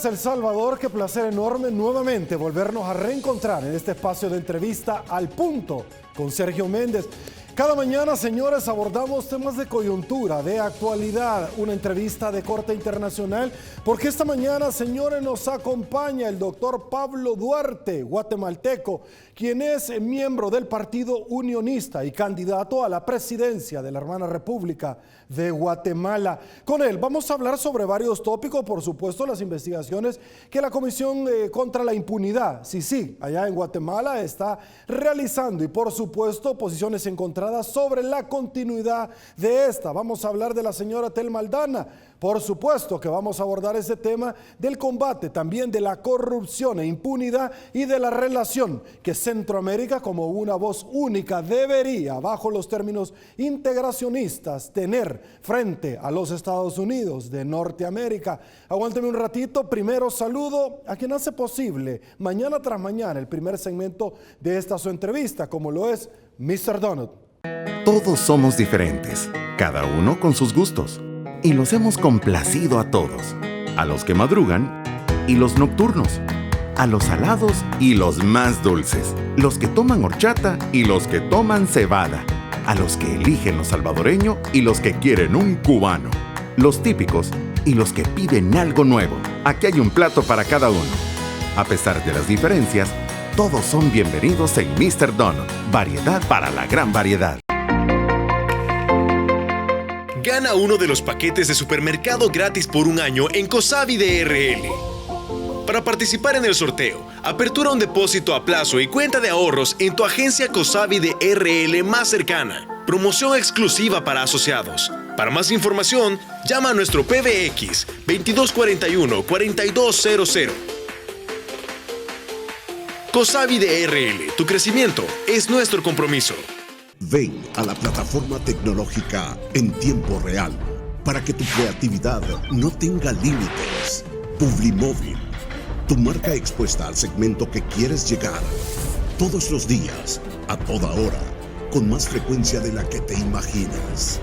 días, El Salvador. Qué placer enorme nuevamente volvernos a reencontrar en este espacio de entrevista al punto con Sergio Méndez. Cada mañana, señores, abordamos temas de coyuntura, de actualidad, una entrevista de corte internacional, porque esta mañana, señores, nos acompaña el doctor Pablo Duarte, guatemalteco, quien es miembro del Partido Unionista y candidato a la presidencia de la hermana República de Guatemala. Con él vamos a hablar sobre varios tópicos, por supuesto, las investigaciones que la Comisión contra la Impunidad, sí, allá en Guatemala está realizando, y por supuesto, posiciones encontradas sobre la continuidad de esta. Vamos a hablar de la señora Telma Aldana. Por supuesto que vamos a abordar ese tema del combate, también de la corrupción e impunidad y de la relación que Centroamérica, como una voz única, debería, bajo los términos integracionistas, tener frente a los Estados Unidos de Norteamérica. Aguánteme un ratito. Primero saludo a quien hace posible mañana tras mañana el primer segmento de esta su entrevista, como lo es Mr. Donut. Todos somos diferentes, cada uno con sus gustos. Y los hemos complacido a todos, a los que madrugan y los nocturnos, a los salados y los más dulces, los que toman horchata y los que toman cebada, a los que eligen lo salvadoreño y los que quieren un cubano, los típicos y los que piden algo nuevo. Aquí hay un plato para cada uno. A pesar de las diferencias, todos son bienvenidos en Mr. Donut. Variedad para la gran variedad. Gana uno de los paquetes de supermercado gratis por un año en Cosabi DRL. Para participar en el sorteo, apertura un depósito a plazo y cuenta de ahorros en tu agencia Cosabi DRL más cercana. Promoción exclusiva para asociados. Para más información, llama a nuestro PBX 2241-4200. Cosabi DRL, tu crecimiento es nuestro compromiso. Ven a la plataforma tecnológica en tiempo real para que tu creatividad no tenga límites. Publimóvil, tu marca expuesta al segmento que quieres llegar. Todos los días, a toda hora, con más frecuencia de la que te imaginas.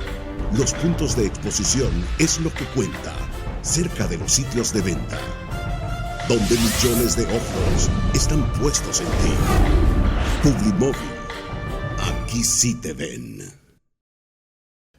Los puntos de exposición es lo que cuenta, cerca de los sitios de venta, donde millones de ojos están puestos en ti. Publimóvil. Aquí sí te ven.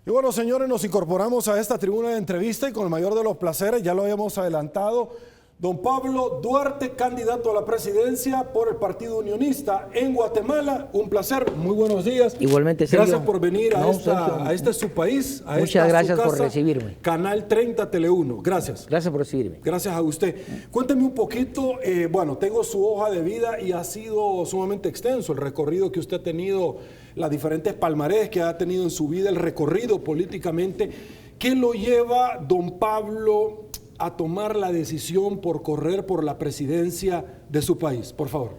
Y bueno, señores, nos incorporamos a esta tribuna de entrevista y con el mayor de los placeres, ya lo habíamos adelantado, don Pablo Duarte, candidato a la presidencia por el Partido Unionista en Guatemala. Un placer, muy buenos días. Igualmente, Sergio. Gracias por venir a este su país, a Muchas gracias su casa, por recibirme. Canal 30 Tele1. Gracias. Gracias por recibirme. Gracias a usted. Cuénteme un poquito, bueno, tengo su hoja de vida y ha sido sumamente extenso el recorrido que usted ha tenido, las diferentes palmarés que ha tenido en su vida, el recorrido políticamente. ¿Qué lo lleva, don Pablo, a tomar la decisión por correr por la presidencia de su país? Por favor.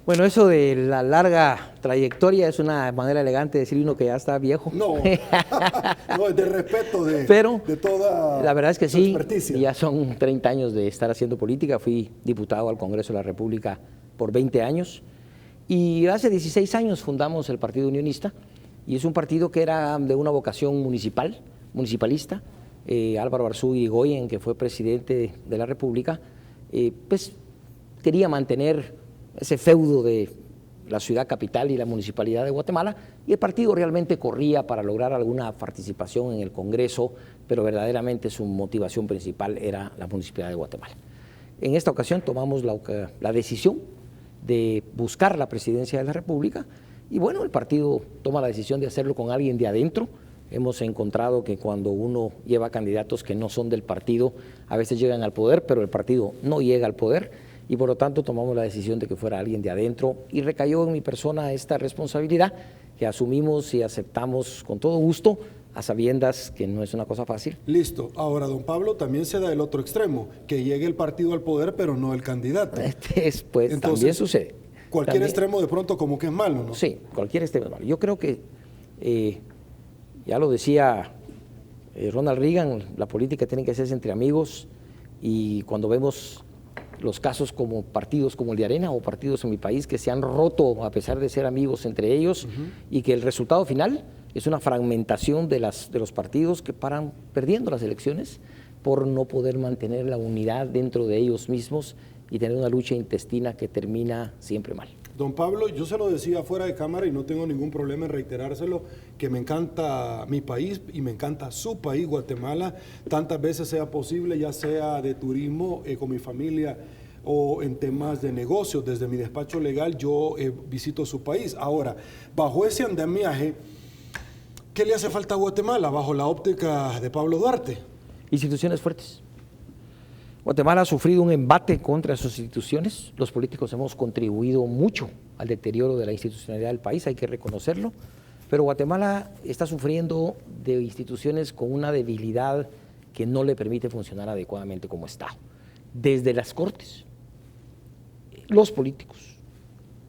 Bueno, eso de la larga trayectoria es una manera elegante de decir uno que ya está viejo. No, no, es de respeto de toda la verdad es que su sí, experticia. Ya son 30 años de estar haciendo política. Fui diputado al Congreso de la República por 20 años y hace 16 años fundamos el Partido Unionista, y es un partido que era de una vocación municipalista. Álvaro Arzú Irigoyen, que fue presidente de la República, pues quería mantener ese feudo de la ciudad capital y la municipalidad de Guatemala, y el partido realmente corría para lograr alguna participación en el Congreso, pero verdaderamente su motivación principal era la municipalidad de Guatemala. En esta ocasión tomamos la decisión de buscar la presidencia de la República, y bueno, el partido toma la decisión de hacerlo con alguien de adentro. Hemos encontrado que cuando uno lleva candidatos que no son del partido, a veces llegan al poder, pero el partido no llega al poder, y por lo tanto tomamos la decisión de que fuera alguien de adentro, y recayó en mi persona esta responsabilidad que asumimos y aceptamos con todo gusto, a sabiendas que no es una cosa fácil. Listo. Ahora, don Pablo, también se da el otro extremo, que llegue el partido al poder, pero no el candidato. Pues entonces, también sucede. Cualquier extremo de pronto como que es malo, ¿no? Sí, cualquier extremo es malo. Yo creo que ya lo decía Ronald Reagan, la política tiene que hacerse entre amigos, y cuando vemos los casos como partidos como el de Arena o partidos en mi país que se han roto a pesar de ser amigos entre ellos, y que el resultado final es una fragmentación de los partidos que paran perdiendo las elecciones, por no poder mantener la unidad dentro de ellos mismos y tener una lucha intestina que termina siempre mal. Don Pablo, yo se lo decía fuera de cámara y no tengo ningún problema en reiterárselo, que me encanta mi país y me encanta su país, Guatemala, tantas veces sea posible, ya sea de turismo con mi familia o en temas de negocios. Desde mi despacho legal yo visito su país. Ahora, bajo ese andamiaje, ¿qué le hace falta a Guatemala bajo la óptica de Pablo Duarte? Instituciones fuertes. Guatemala ha sufrido un embate contra sus instituciones. Los políticos hemos contribuido mucho al deterioro de la institucionalidad del país, hay que reconocerlo. Pero Guatemala está sufriendo de instituciones con una debilidad que no le permite funcionar adecuadamente como Estado. Desde las Cortes, los políticos,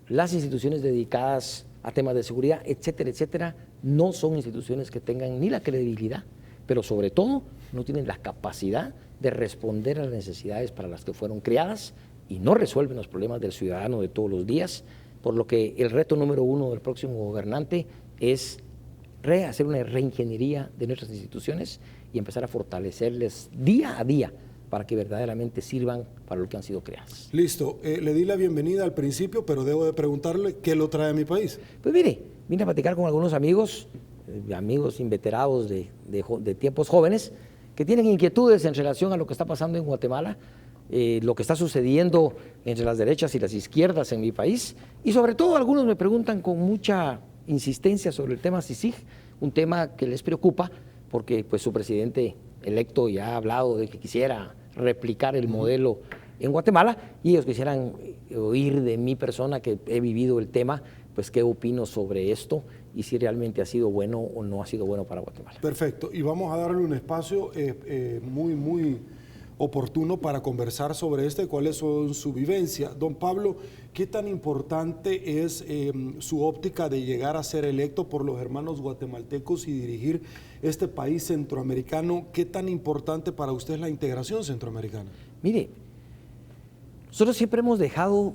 las instituciones dedicadas a temas de seguridad, etcétera, etcétera, no son instituciones que tengan ni la credibilidad, pero sobre todo no tienen la capacidad de responder a las necesidades para las que fueron creadas y no resuelven los problemas del ciudadano de todos los días, por lo que el reto número uno del próximo gobernante es hacer una reingeniería de nuestras instituciones y empezar a fortalecerles día a día para que verdaderamente sirvan para lo que han sido creadas. Listo, le di la bienvenida al principio, pero debo de preguntarle qué lo trae a mi país. Pues mire, vine a platicar con algunos amigos inveterados de tiempos jóvenes, que tienen inquietudes en relación a lo que está pasando en Guatemala, lo que está sucediendo entre las derechas y las izquierdas en mi país, y sobre todo algunos me preguntan con mucha insistencia sobre el tema CICIG, un tema que les preocupa porque pues su presidente electo ya ha hablado de que quisiera replicar el modelo en Guatemala y ellos quisieran oír de mi persona que he vivido el tema, pues qué opino sobre esto y si realmente ha sido bueno o no ha sido bueno para Guatemala. Perfecto, y vamos a darle un espacio muy oportuno para conversar sobre cuáles son su vivencia. Don Pablo, ¿qué tan importante es su óptica de llegar a ser electo por los hermanos guatemaltecos y dirigir este país centroamericano? ¿Qué tan importante para usted es la integración centroamericana? Mire, nosotros siempre hemos dejado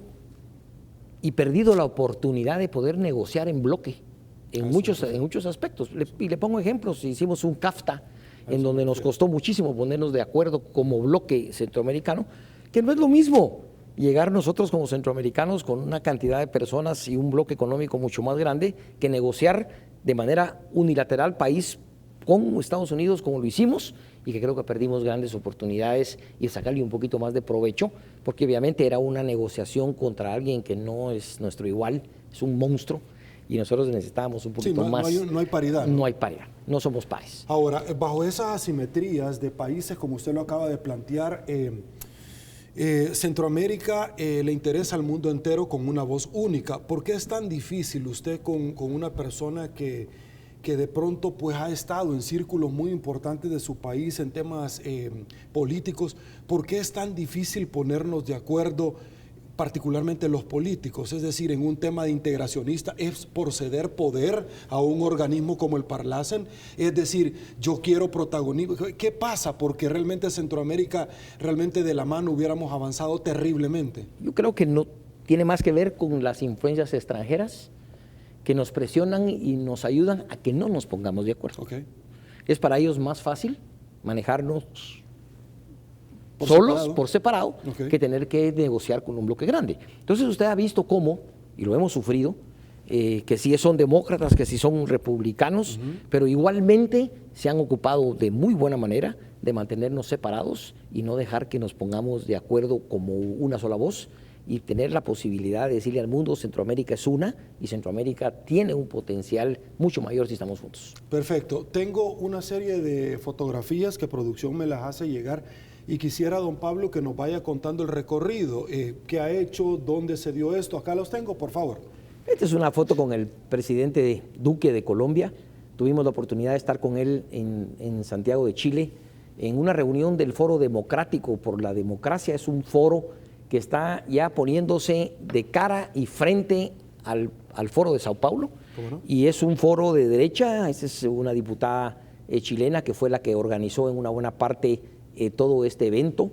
y perdido la oportunidad de poder negociar en bloque en muchos aspectos. Y le pongo ejemplos, hicimos un CAFTA en donde nos costó muchísimo ponernos de acuerdo como bloque centroamericano, que no es lo mismo llegar nosotros como centroamericanos con una cantidad de personas y un bloque económico mucho más grande que negociar de manera unilateral país con Estados Unidos como lo hicimos y que creo que perdimos grandes oportunidades y sacarle un poquito más de provecho, porque obviamente era una negociación contra alguien que no es nuestro igual, es un monstruo, y nosotros necesitábamos un poquito más. No hay paridad. No hay paridad, no somos pares. Ahora, bajo esas asimetrías de países, como usted lo acaba de plantear, Centroamérica le interesa al mundo entero con una voz única. ¿Por qué es tan difícil usted con una persona que de pronto pues ha estado en círculos muy importantes de su país en temas políticos? ¿Por qué es tan difícil ponernos de acuerdo, particularmente los políticos? Es decir, en un tema de integracionista, ¿es por ceder poder a un organismo como el Parlacen? Es decir, yo quiero protagonismo. ¿Qué pasa? Porque realmente Centroamérica, realmente de la mano hubiéramos avanzado terriblemente. Yo creo que no tiene más que ver con las influencias extranjeras que nos presionan y nos ayudan a que no nos pongamos de acuerdo. Okay. Es para ellos más fácil manejarnos por separado, okay, que tener que negociar con un bloque grande. Entonces usted ha visto cómo, y lo hemos sufrido, que sí son demócratas, que sí son republicanos, pero igualmente se han ocupado de muy buena manera de mantenernos separados y no dejar que nos pongamos de acuerdo como una sola voz y tener la posibilidad de decirle al mundo, Centroamérica es una y Centroamérica tiene un potencial mucho mayor si estamos juntos. Perfecto. Tengo una serie de fotografías que producción me las hace llegar y quisiera, don Pablo, que nos vaya contando el recorrido, qué ha hecho, dónde se dio esto. Acá los tengo, por favor. Esta es una foto con el presidente Duque de Colombia. Tuvimos la oportunidad de estar con él en Santiago de Chile en una reunión del Foro Democrático por la Democracia. Es un foro que está ya poniéndose de cara y frente al Foro de Sao Paulo. ¿Cómo no? Y es un foro de derecha. Esa es una diputada chilena que fue la que organizó en una buena parte todo este evento.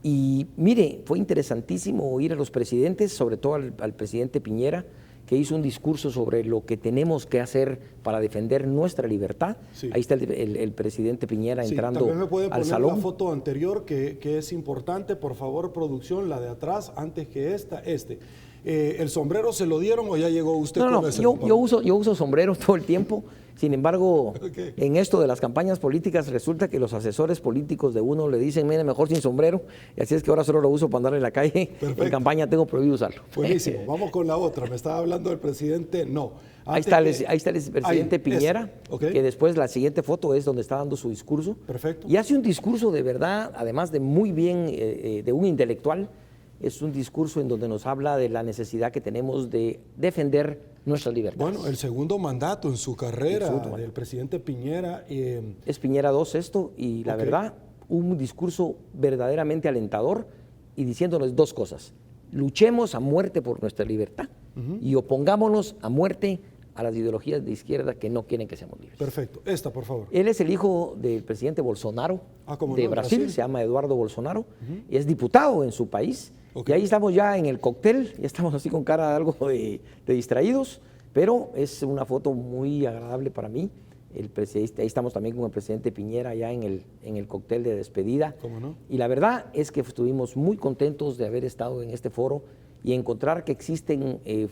Y mire, fue interesantísimo oír a los presidentes, sobre todo al presidente Piñera, que hizo un discurso sobre lo que tenemos que hacer para defender nuestra libertad. Sí. Ahí está el presidente Piñera entrando también me pueden al poner salón. La foto anterior que es importante, por favor, producción, la de atrás, antes que esta, ¿el sombrero se lo dieron o ya llegó usted con ese? Yo uso sombrero todo el tiempo. Sin embargo, en esto de las campañas políticas resulta que los asesores políticos de uno le dicen, mire, mejor sin sombrero, y así es que ahora solo lo uso para andar en la calle. Perfecto. En campaña tengo prohibido usarlo. Buenísimo, vamos con la otra. Me estaba hablando del presidente, no. Ahí está el presidente Piñera, que después la siguiente foto es donde está dando su discurso. Perfecto. Y hace un discurso de verdad, además de muy bien, de un intelectual. Es un discurso en donde nos habla de la necesidad que tenemos de defender nuestras libertades. Bueno, el segundo mandato en su carrera del presidente Piñera. Es Piñera 2 esto, y la verdad, un discurso verdaderamente alentador y diciéndonos dos cosas. Luchemos a muerte por nuestra libertad y opongámonos a muerte a las ideologías de izquierda que no quieren que seamos libres. Perfecto. Esta, por favor. Él es el hijo del presidente Bolsonaro de Brasil, se llama Eduardo Bolsonaro, y es diputado en su país. Y ahí estamos ya en el cóctel, ya estamos así con cara de algo de distraídos, pero es una foto muy agradable para mí. Ahí estamos también con el presidente Piñera ya en el cóctel de despedida. ¿Cómo no? Y la verdad es que estuvimos muy contentos de haber estado en este foro y encontrar que existen... es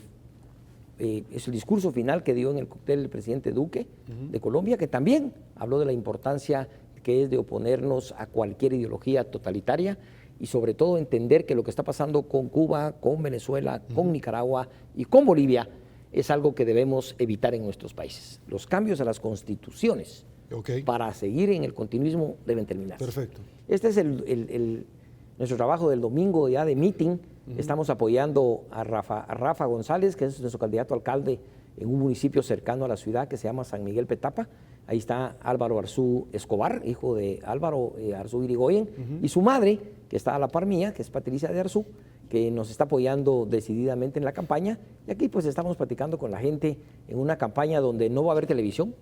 el discurso final que dio en el cóctel el presidente Duque de Colombia, que también habló de la importancia que es de oponernos a cualquier ideología totalitaria y sobre todo entender que lo que está pasando con Cuba, con Venezuela, con Nicaragua y con Bolivia es algo que debemos evitar en nuestros países. Los cambios a las constituciones para seguir en el continuismo deben terminarse. Perfecto. Este es nuestro trabajo del domingo ya de meeting. Estamos apoyando a Rafa González, que es nuestro candidato a alcalde en un municipio cercano a la ciudad que se llama San Miguel Petapa. Ahí está Álvaro Arzú Escobar, hijo de Álvaro Arzú Irigoyen, y su madre, que está a la par mía, que es Patricia de Arzú, que nos está apoyando decididamente en la campaña. Y aquí pues estamos platicando con la gente en una campaña donde no va a haber televisión,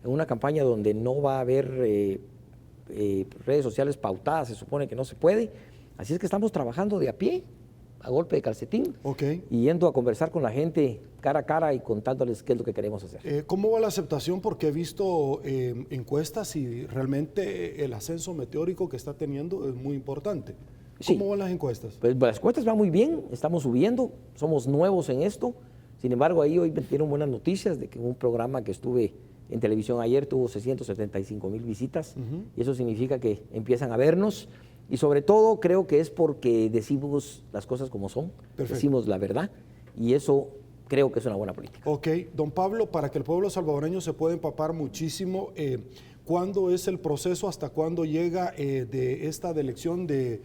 en una campaña donde no va a haber redes sociales pautadas, se supone que no se puede. Así es que estamos trabajando de a pie, a golpe de calcetín, y yendo a conversar con la gente cara a cara y contándoles qué es lo que queremos hacer. ¿Cómo va la aceptación? Porque he visto encuestas y realmente el ascenso meteórico que está teniendo es muy importante. ¿Cómo van las encuestas? Pues las encuestas van muy bien, estamos subiendo, somos nuevos en esto. Sin embargo, ahí hoy me dieron buenas noticias de que un programa que estuve en televisión ayer tuvo 675,000 visitas, y eso significa que empiezan a vernos. Y sobre todo creo que es porque decimos las cosas como son, decimos la verdad, y eso creo que es una buena política. Ok, don Pablo, para que el pueblo salvadoreño se pueda empapar muchísimo, ¿cuándo es el proceso, hasta cuándo llega de esta elección de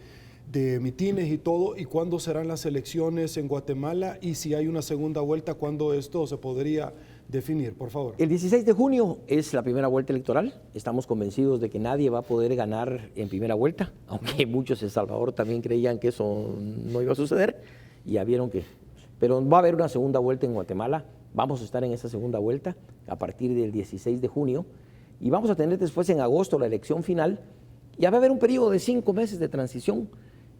mitines y todo, y cuándo serán las elecciones en Guatemala, y si hay una segunda vuelta, cuándo esto se podría definir, por favor? El 16 de junio es la primera vuelta electoral. Estamos convencidos de que nadie va a poder ganar en primera vuelta, aunque muchos en Salvador también creían que eso no iba a suceder, y ya vieron que... Pero va a haber una segunda vuelta en Guatemala, vamos a estar en esa segunda vuelta a partir del 16 de junio, y vamos a tener después en agosto la elección final. Ya va a haber un periodo de 5 meses de transición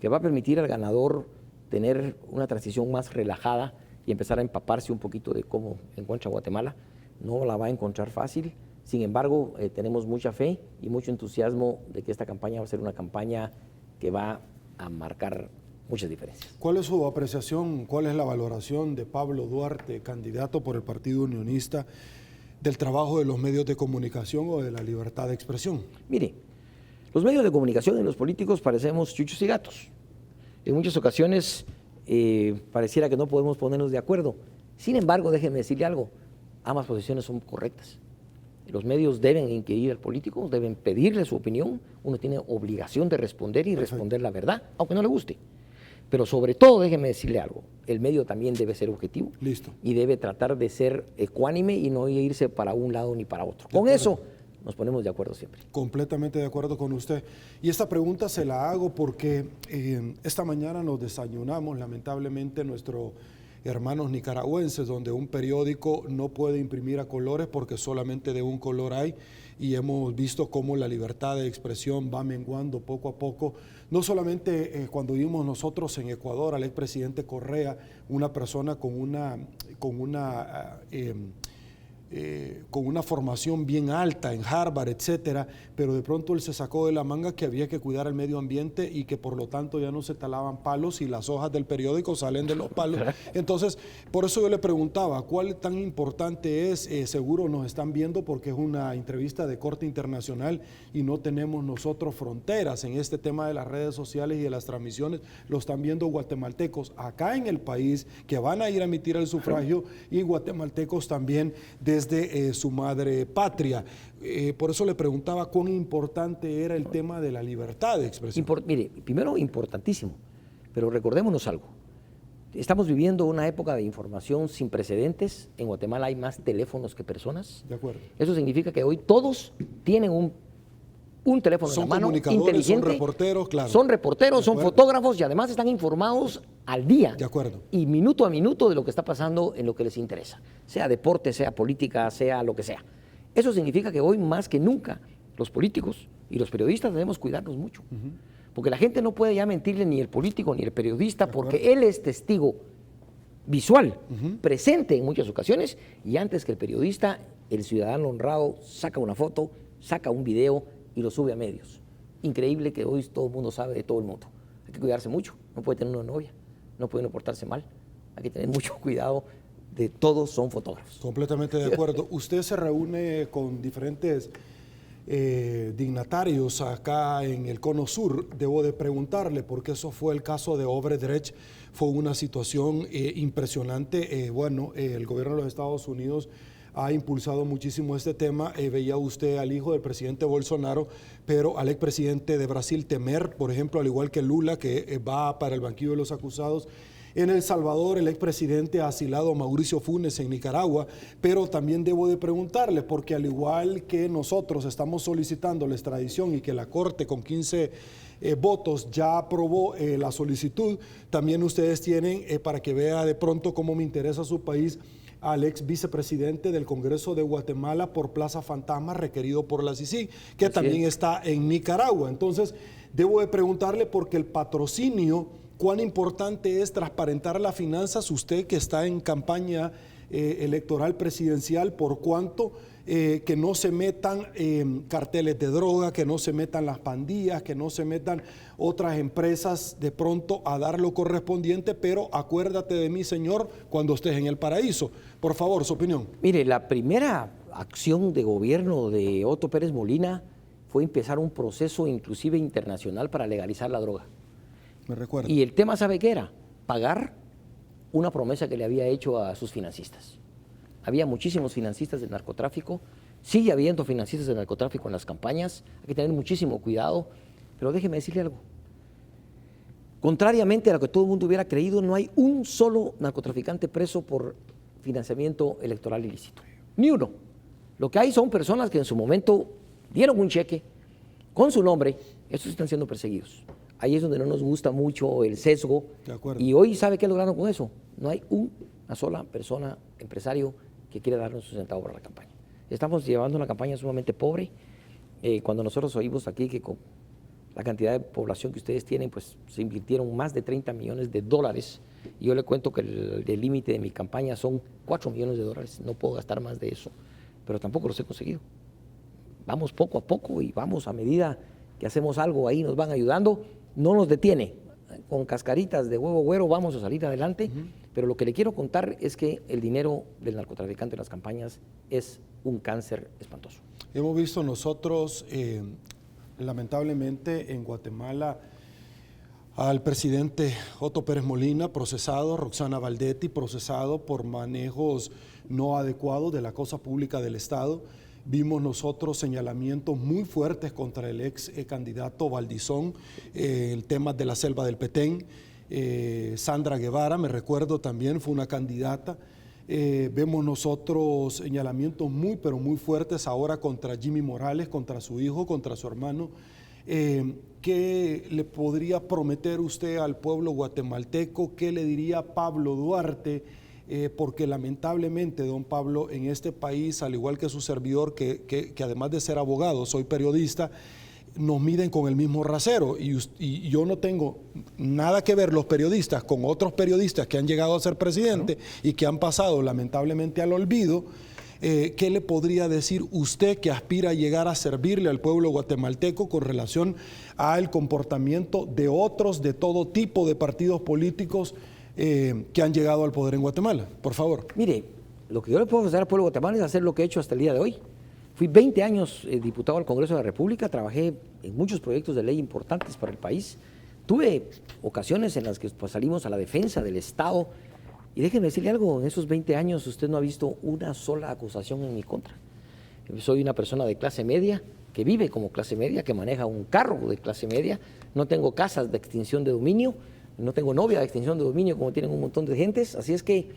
que va a permitir al ganador tener una transición más relajada y empezar a empaparse un poquito de cómo encuentra Guatemala. No la va a encontrar fácil, sin embargo, tenemos mucha fe y mucho entusiasmo de que esta campaña va a ser una campaña que va a marcar muchas diferencias. ¿Cuál es su apreciación, cuál es la valoración de Pablo Duarte, candidato por el Partido Unionista, del trabajo de los medios de comunicación o de la libertad de expresión? Mire, los medios de comunicación y los políticos parecemos chuchos y gatos. En muchas ocasiones pareciera que no podemos ponernos de acuerdo. Sin embargo, déjeme decirle algo, ambas posiciones son correctas. Los medios deben inquirir al político, deben pedirle su opinión, uno tiene obligación de responder y responder la verdad, aunque no le guste. Pero sobre todo, déjeme decirle algo, el medio también debe ser objetivo. Listo. Y debe tratar de ser ecuánime y no irse para un lado ni para otro. Con eso nos ponemos de acuerdo siempre. Completamente de acuerdo con usted. Y esta pregunta se la hago porque esta mañana nos desayunamos, lamentablemente, nuestro hermanos nicaragüenses, donde un periódico no puede imprimir a colores porque solamente de un color hay, y hemos visto cómo la libertad de expresión va menguando poco a poco. No solamente cuando vimos nosotros en Ecuador al expresidente Correa, una persona con una formación bien alta en Harvard, etcétera, pero de pronto él se sacó de la manga que había que cuidar el medio ambiente y que por lo tanto ya no se talaban palos y las hojas del periódico salen de los palos. Entonces, por eso yo le preguntaba, ¿cuál tan importante es? Seguro nos están viendo porque es una entrevista de corte internacional y no tenemos nosotros fronteras en este tema de las redes sociales y de las transmisiones. Lo están viendo guatemaltecos acá en el país que van a ir a emitir el sufragio y guatemaltecos también desde su madre patria. Por eso le preguntaba cuán importante era el tema de la libertad de expresión. Mire, primero importantísimo, pero recordémonos algo. Estamos viviendo una época de información sin precedentes. En Guatemala hay más teléfonos que personas. De acuerdo. Eso significa que hoy todos tienen un teléfono en la mano, inteligente. Son reporteros, claro. Son reporteros, son fotógrafos y además están informados al día. De acuerdo. Y minuto a minuto de lo que está pasando en lo que les interesa. Sea deporte, sea política, sea lo que sea. Eso significa que hoy más que nunca los políticos y los periodistas debemos cuidarnos mucho. Porque la gente no puede ya mentirle ni el político ni el periodista porque él es testigo visual, presente en muchas ocasiones, y antes que el periodista, el ciudadano honrado saca una foto, saca un video y lo sube a medios. Increíble que hoy todo el mundo sabe de todo el mundo. Hay que cuidarse mucho, no puede tener una novia, no puede uno portarse mal, hay que tener mucho cuidado, de todos son fotógrafos. Completamente de acuerdo. Usted se reúne con diferentes dignatarios acá en el Cono Sur. Debo de preguntarle, porque eso fue el caso de Obredrecht, fue una situación impresionante. El gobierno de los Estados Unidos ha impulsado muchísimo este tema. Veía usted al hijo del presidente Bolsonaro, pero al expresidente de Brasil, Temer, por ejemplo, al igual que Lula, que va para el banquillo de los acusados. En El Salvador, el expresidente ha asilado a Mauricio Funes en Nicaragua, pero también debo de preguntarle, porque al igual que nosotros estamos solicitando la extradición y que la Corte con 15 votos ya aprobó la solicitud, también ustedes tienen, para que vea de pronto cómo me interesa su país, al ex vicepresidente del Congreso de Guatemala por Plaza Fantasma, requerido por la CICIG, que así también está en Nicaragua. Entonces, debo de preguntarle porque el patrocinio, cuán importante es transparentar las finanzas, usted que está en campaña electoral presidencial, por cuanto que no se metan carteles de droga, que no se metan las pandillas, que no se metan otras empresas de pronto a dar lo correspondiente, pero acuérdate de mí, Señor, cuando estés en el paraíso. Por favor, su opinión. Mire, la primera acción de gobierno de Otto Pérez Molina fue empezar un proceso inclusive internacional para legalizar la droga. Me recuerdo. Y el tema, ¿sabe qué era? Pagar una promesa que le había hecho a sus financistas. Había muchísimos financistas del narcotráfico, sigue habiendo financistas del narcotráfico en las campañas, hay que tener muchísimo cuidado, pero déjeme decirle algo. Contrariamente a lo que todo el mundo hubiera creído, no hay un solo narcotraficante preso por financiamiento electoral ilícito. Ni uno. Lo que hay son personas que en su momento dieron un cheque con su nombre, estos están siendo perseguidos. Ahí es donde no nos gusta mucho el sesgo. De acuerdo. Y hoy, ¿sabe qué lograron con eso? No hay una sola persona, empresario, que quiere darnos un centavo para la campaña. Estamos llevando una campaña sumamente pobre. Cuando nosotros oímos aquí que con la cantidad de población que ustedes tienen, pues se invirtieron más de 30 millones de dólares. Y yo le cuento que el límite de mi campaña son 4 millones de dólares. No puedo gastar más de eso, pero tampoco los he conseguido. Vamos poco a poco y vamos a medida que hacemos algo ahí, nos van ayudando. No nos detiene. Con cascaritas de huevo güero vamos a salir adelante, pero lo que le quiero contar es que el dinero del narcotraficante en las campañas es un cáncer espantoso. Hemos visto nosotros, lamentablemente, en Guatemala, al presidente Otto Pérez Molina procesado, Roxana Valdetti procesado por manejos no adecuados de la cosa pública del Estado. Vimos nosotros señalamientos muy fuertes contra el ex candidato Valdizón, el tema de la selva del Petén. Sandra Guevara, me recuerdo también, fue una candidata. Vemos nosotros señalamientos muy, pero muy fuertes ahora contra Jimmy Morales, contra su hijo, contra su hermano. ¿qué le podría prometer usted al pueblo guatemalteco? ¿Qué le diría Pablo Duarte? Porque lamentablemente, don Pablo, en este país, al igual que su servidor, que además de ser abogado, soy periodista, nos miden con el mismo rasero y yo no tengo nada que ver los periodistas con otros periodistas que han llegado a ser presidente y que han pasado lamentablemente al olvido. ¿Qué le podría decir usted que aspira a llegar a servirle al pueblo guatemalteco con relación al comportamiento de otros, de todo tipo de partidos políticos que han llegado al poder en Guatemala? Por favor. Mire, lo que yo le puedo ofrecer al pueblo guatemalteco es hacer lo que he hecho hasta el día de hoy. Fui 20 años diputado al Congreso de la República, trabajé en muchos proyectos de ley importantes para el país. Tuve ocasiones en las que pues, salimos a la defensa del Estado. Y déjeme decirle algo, en esos 20 años usted no ha visto una sola acusación en mi contra. Yo soy una persona de clase media, que vive como clase media, que maneja un carro de clase media. No tengo casas de extinción de dominio, no tengo novia de extinción de dominio como tienen un montón de gentes. Así es que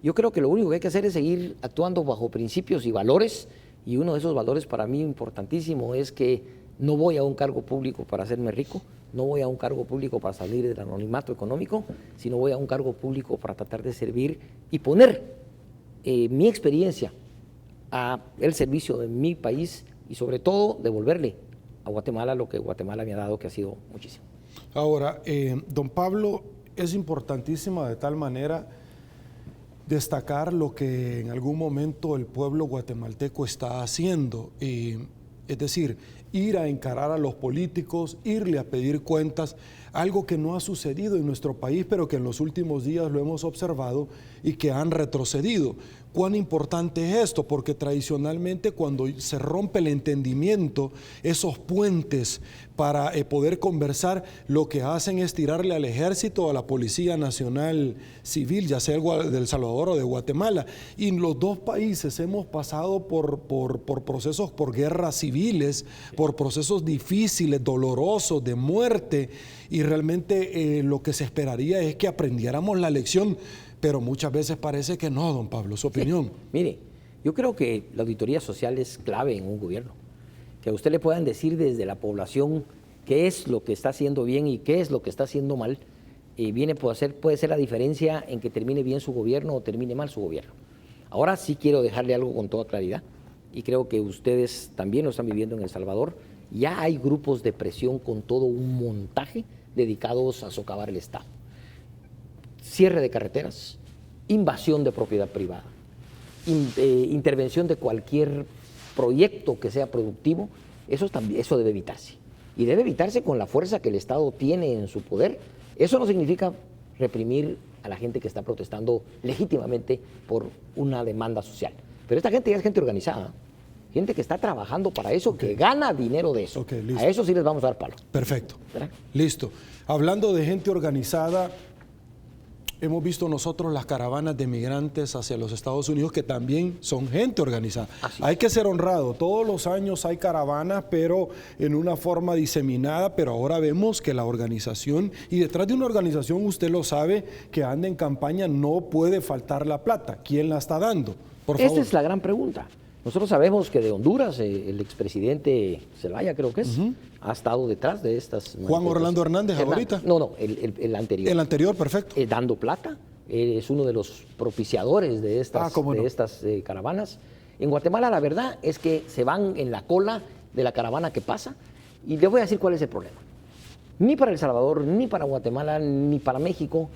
yo creo que lo único que hay que hacer es seguir actuando bajo principios y valores. Y uno de esos valores para mí importantísimo es que no voy a un cargo público para hacerme rico, no voy a un cargo público para salir del anonimato económico, sino voy a un cargo público para tratar de servir y poner mi experiencia al servicio de mi país y sobre todo devolverle a Guatemala lo que Guatemala me ha dado, que ha sido muchísimo. Ahora, don Pablo, es importantísima de tal manera destacar lo que en algún momento el pueblo guatemalteco está haciendo, es decir, ir a encarar a los políticos, irle a pedir cuentas, algo que no ha sucedido en nuestro país, pero que en los últimos días lo hemos observado y que han retrocedido. ¿Cuán importante es esto? Porque tradicionalmente cuando se rompe el entendimiento, esos puentes para poder conversar, lo que hacen es tirarle al ejército, a la Policía Nacional Civil, ya sea de El Salvador o de Guatemala. Y en los dos países hemos pasado por procesos, por guerras civiles, por procesos difíciles, dolorosos, de muerte, y realmente lo que se esperaría es que aprendiéramos la lección, pero muchas veces parece que no, don Pablo. ¿Su opinión? Sí, mire, yo creo que la auditoría social es clave en un gobierno. Que a usted le puedan decir desde la población qué es lo que está haciendo bien y qué es lo que está haciendo mal, puede ser la diferencia en que termine bien su gobierno o termine mal su gobierno. Ahora sí quiero dejarle algo con toda claridad, y creo que ustedes también lo están viviendo en El Salvador. Ya hay grupos de presión con todo un montaje dedicados a socavar el Estado. Cierre de carreteras, invasión de propiedad privada, intervención de cualquier proyecto que sea productivo, eso debe evitarse. Y debe evitarse con la fuerza que el Estado tiene en su poder. Eso no significa reprimir a la gente que está protestando legítimamente por una demanda social. Pero esta gente ya es gente organizada, gente que está trabajando para eso, que gana dinero de eso. A eso sí les vamos a dar palo. Perfecto. ¿Verdad? Listo. Hablando de gente organizada, hemos visto nosotros las caravanas de migrantes hacia los Estados Unidos, que también son gente organizada. Hay que ser honrado. Todos los años hay caravanas, pero en una forma diseminada, pero ahora vemos que la organización, y detrás de una organización, usted lo sabe, que anda en campaña, no puede faltar la plata. ¿Quién la está dando? Por favor. Esta es la gran pregunta. Nosotros sabemos que de Honduras, el expresidente Zelaya, creo que es, ha estado detrás de estas... Juan Orlando Hernández, ahorita. No, el anterior. El anterior, perfecto. Dando plata, es uno de los propiciadores de estas, caravanas. En Guatemala la verdad es que se van en la cola de la caravana que pasa, y les voy a decir cuál es el problema. Ni para El Salvador, ni para Guatemala, ni para México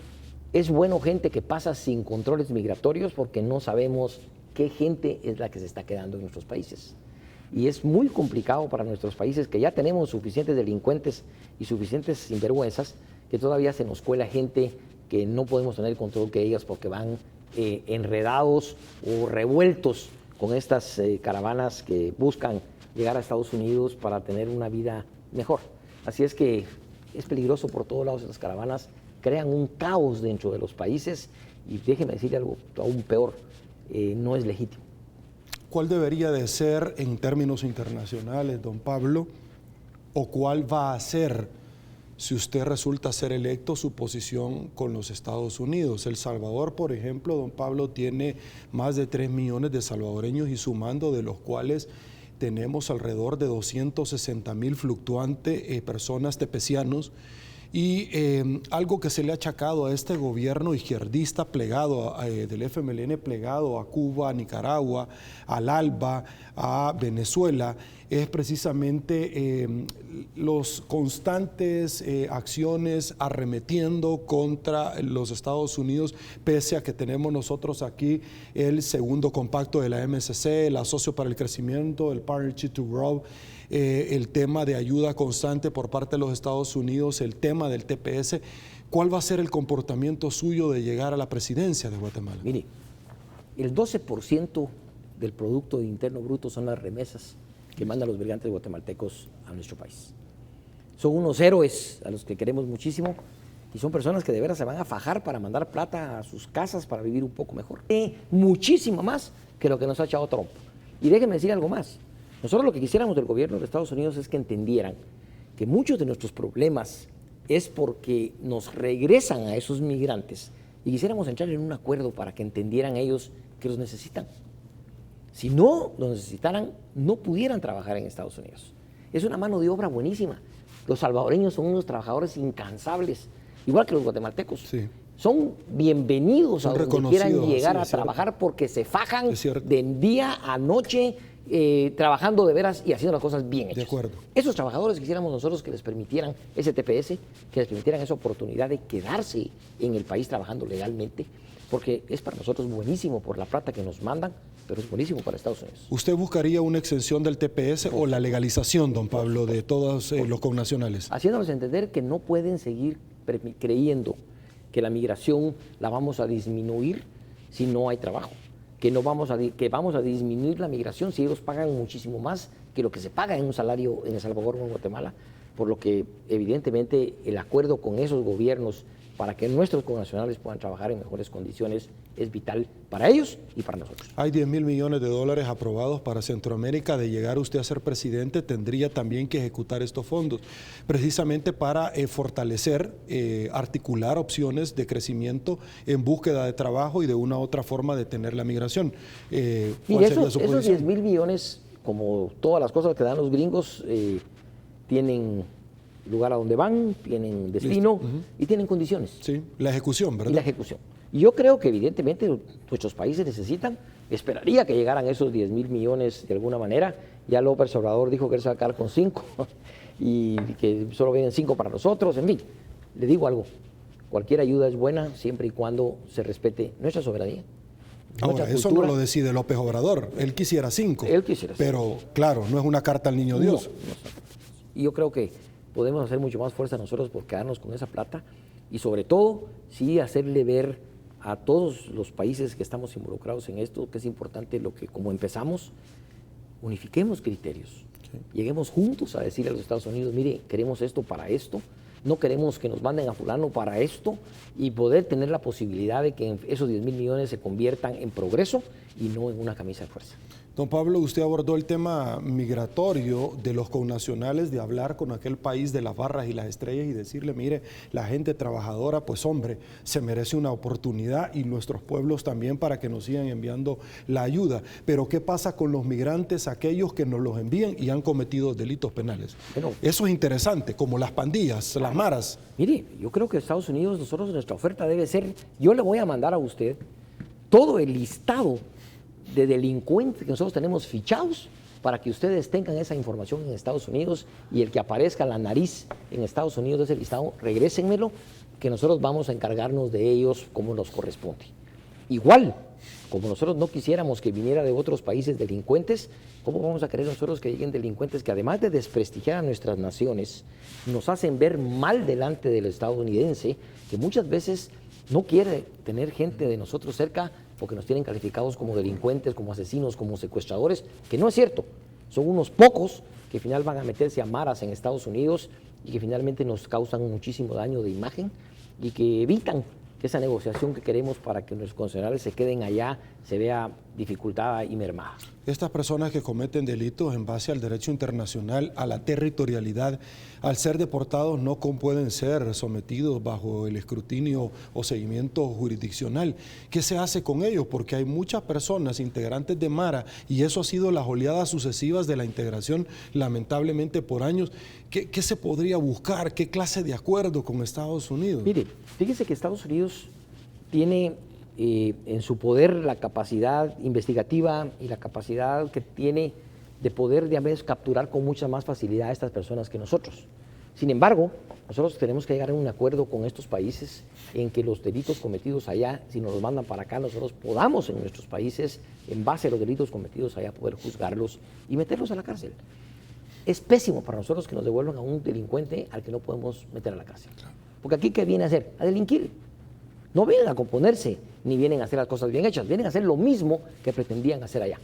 es bueno gente que pasa sin controles migratorios, porque no sabemos qué gente es la que se está quedando en nuestros países. Y es muy complicado para nuestros países, que ya tenemos suficientes delincuentes y suficientes sinvergüenzas, que todavía se nos cuela gente que no podemos tener control que ellas, porque van enredados o revueltos con estas caravanas que buscan llegar a Estados Unidos para tener una vida mejor. Así es que es peligroso por todos lados. Las caravanas crean un caos dentro de los países, y déjeme decirle algo aún peor, no es legítimo. ¿Cuál debería de ser en términos internacionales, don Pablo, o cuál va a ser, si usted resulta ser electo, su posición con los Estados Unidos? El Salvador, por ejemplo, don Pablo, tiene más de 3 millones de salvadoreños, y sumando, de los cuales tenemos alrededor de 260,000 fluctuantes personas tepecianos. Y algo que se le ha achacado a este gobierno izquierdista plegado del FMLN, plegado a Cuba, a Nicaragua, al ALBA, a Venezuela, es precisamente los constantes acciones arremetiendo contra los Estados Unidos, pese a que tenemos nosotros aquí el segundo compacto de la MSC, el Asocio para el Crecimiento, el Partnership to Grow, el tema de ayuda constante por parte de los Estados Unidos, el tema del TPS. ¿Cuál va a ser el comportamiento suyo de llegar a la presidencia de Guatemala? Mire, el 12% del Producto Interno Bruto son las remesas que mandan los migrantes guatemaltecos a nuestro país. Son unos héroes a los que queremos muchísimo y son personas que de veras se van a fajar para mandar plata a sus casas para vivir un poco mejor. Muchísimo más que lo que nos ha echado Trump. Y déjenme decir algo más. Nosotros lo que quisiéramos del gobierno de Estados Unidos es que entendieran que muchos de nuestros problemas es porque nos regresan a esos migrantes y quisiéramos entrar en un acuerdo para que entendieran ellos que los necesitan. Si no los necesitaran, no pudieran trabajar en Estados Unidos. Es una mano de obra buenísima. Los salvadoreños son unos trabajadores incansables, igual que los guatemaltecos. Sí. Son bienvenidos a donde quieran llegar a trabajar porque se fajan de día a noche, trabajando de veras y haciendo las cosas bien hechas. De acuerdo. Esos trabajadores quisiéramos nosotros que les permitieran ese TPS, que les permitieran esa oportunidad de quedarse en el país trabajando legalmente, porque es para nosotros buenísimo por la plata que nos mandan, pero es buenísimo para Estados Unidos. ¿Usted buscaría una exención del TPS o la legalización, don Pablo, de todos los connacionales? Haciéndonos entender que no pueden seguir creyendo que la migración la vamos a disminuir si no hay trabajo. Que vamos a disminuir la migración si ellos pagan muchísimo más que lo que se paga en un salario en El Salvador o en Guatemala, por lo que evidentemente el acuerdo con esos gobiernos para que nuestros connacionales puedan trabajar en mejores condiciones es vital para ellos y para nosotros. Hay 10,000 millones de dólares aprobados para Centroamérica. De llegar usted a ser presidente, tendría también que ejecutar estos fondos, precisamente para fortalecer, articular opciones de crecimiento en búsqueda de trabajo y de una u otra forma de tener la migración. Mire, esos 10,000 millones, como todas las cosas que dan los gringos, tienen lugar a donde van, tienen destino y tienen condiciones. Sí, la ejecución, ¿verdad? Y la ejecución. Y yo creo que evidentemente nuestros países necesitan, esperaría que llegaran esos 10,000 millones de alguna manera. Ya López Obrador dijo que él se va a quedar con 5 y que solo vienen 5 para nosotros. En fin, le digo algo, cualquier ayuda es buena siempre y cuando se respete nuestra soberanía. Ahora, eso no lo decide López Obrador, él quisiera 5. Él quisiera 5. Pero claro, no es una carta al niño Dios. No. Y yo creo que podemos hacer mucho más fuerza nosotros por quedarnos con esa plata y sobre todo, sí hacerle ver a todos los países que estamos involucrados en esto que es importante lo que, como empezamos, unifiquemos criterios. Sí. Lleguemos juntos a decirle a los Estados Unidos, mire, queremos esto para esto, no queremos que nos manden a fulano para esto y poder tener la posibilidad de que esos 10,000 millones se conviertan en progreso y no en una camisa de fuerza. Don Pablo, usted abordó el tema migratorio de los connacionales, de hablar con aquel país de las barras y las estrellas y decirle, mire, la gente trabajadora, pues hombre, se merece una oportunidad y nuestros pueblos también para que nos sigan enviando la ayuda. Pero ¿qué pasa con los migrantes, aquellos que nos los envían y han cometido delitos penales? Bueno, eso es interesante, como las pandillas, las maras. Mire, yo creo que Estados Unidos, nosotros nuestra oferta debe ser, yo le voy a mandar a usted todo el listado de delincuentes que nosotros tenemos fichados para que ustedes tengan esa información en Estados Unidos y el que aparezca la nariz en Estados Unidos de ese listado, regrésenmelo, que nosotros vamos a encargarnos de ellos como nos corresponde. Igual, como nosotros no quisiéramos que viniera de otros países delincuentes, ¿cómo vamos a querer nosotros que lleguen delincuentes que además de desprestigiar a nuestras naciones, nos hacen ver mal delante del estadounidense, que muchas veces no quiere tener gente de nosotros cerca porque nos tienen calificados como delincuentes, como asesinos, como secuestradores, que no es cierto. Son unos pocos que al final van a meterse a maras en Estados Unidos y que finalmente nos causan muchísimo daño de imagen y que evitan que esa negociación que queremos para que nuestros connacionales se queden allá se vea dificultada y mermada. Estas personas que cometen delitos en base al derecho internacional, a la territorialidad, al ser deportados no pueden ser sometidos bajo el escrutinio o seguimiento jurisdiccional. ¿Qué se hace con ellos? Porque hay muchas personas integrantes de Mara y eso ha sido las oleadas sucesivas de la integración, lamentablemente por años. ¿Qué se podría buscar? ¿Qué clase de acuerdo con Estados Unidos? Mire, fíjese que Estados Unidos tiene en su poder la capacidad investigativa y la capacidad que tiene de poder, digamos, capturar con mucha más facilidad a estas personas que nosotros. Sin embargo, nosotros tenemos que llegar a un acuerdo con estos países en que los delitos cometidos allá, si nos los mandan para acá, nosotros podamos en nuestros países, en base a los delitos cometidos allá, poder juzgarlos y meterlos a la cárcel. Es pésimo para nosotros que nos devuelvan a un delincuente al que no podemos meter a la cárcel. Porque aquí, ¿qué viene a hacer? A delinquir. No vienen a componerse, ni vienen a hacer las cosas bien hechas, vienen a hacer lo mismo que pretendían hacer allá.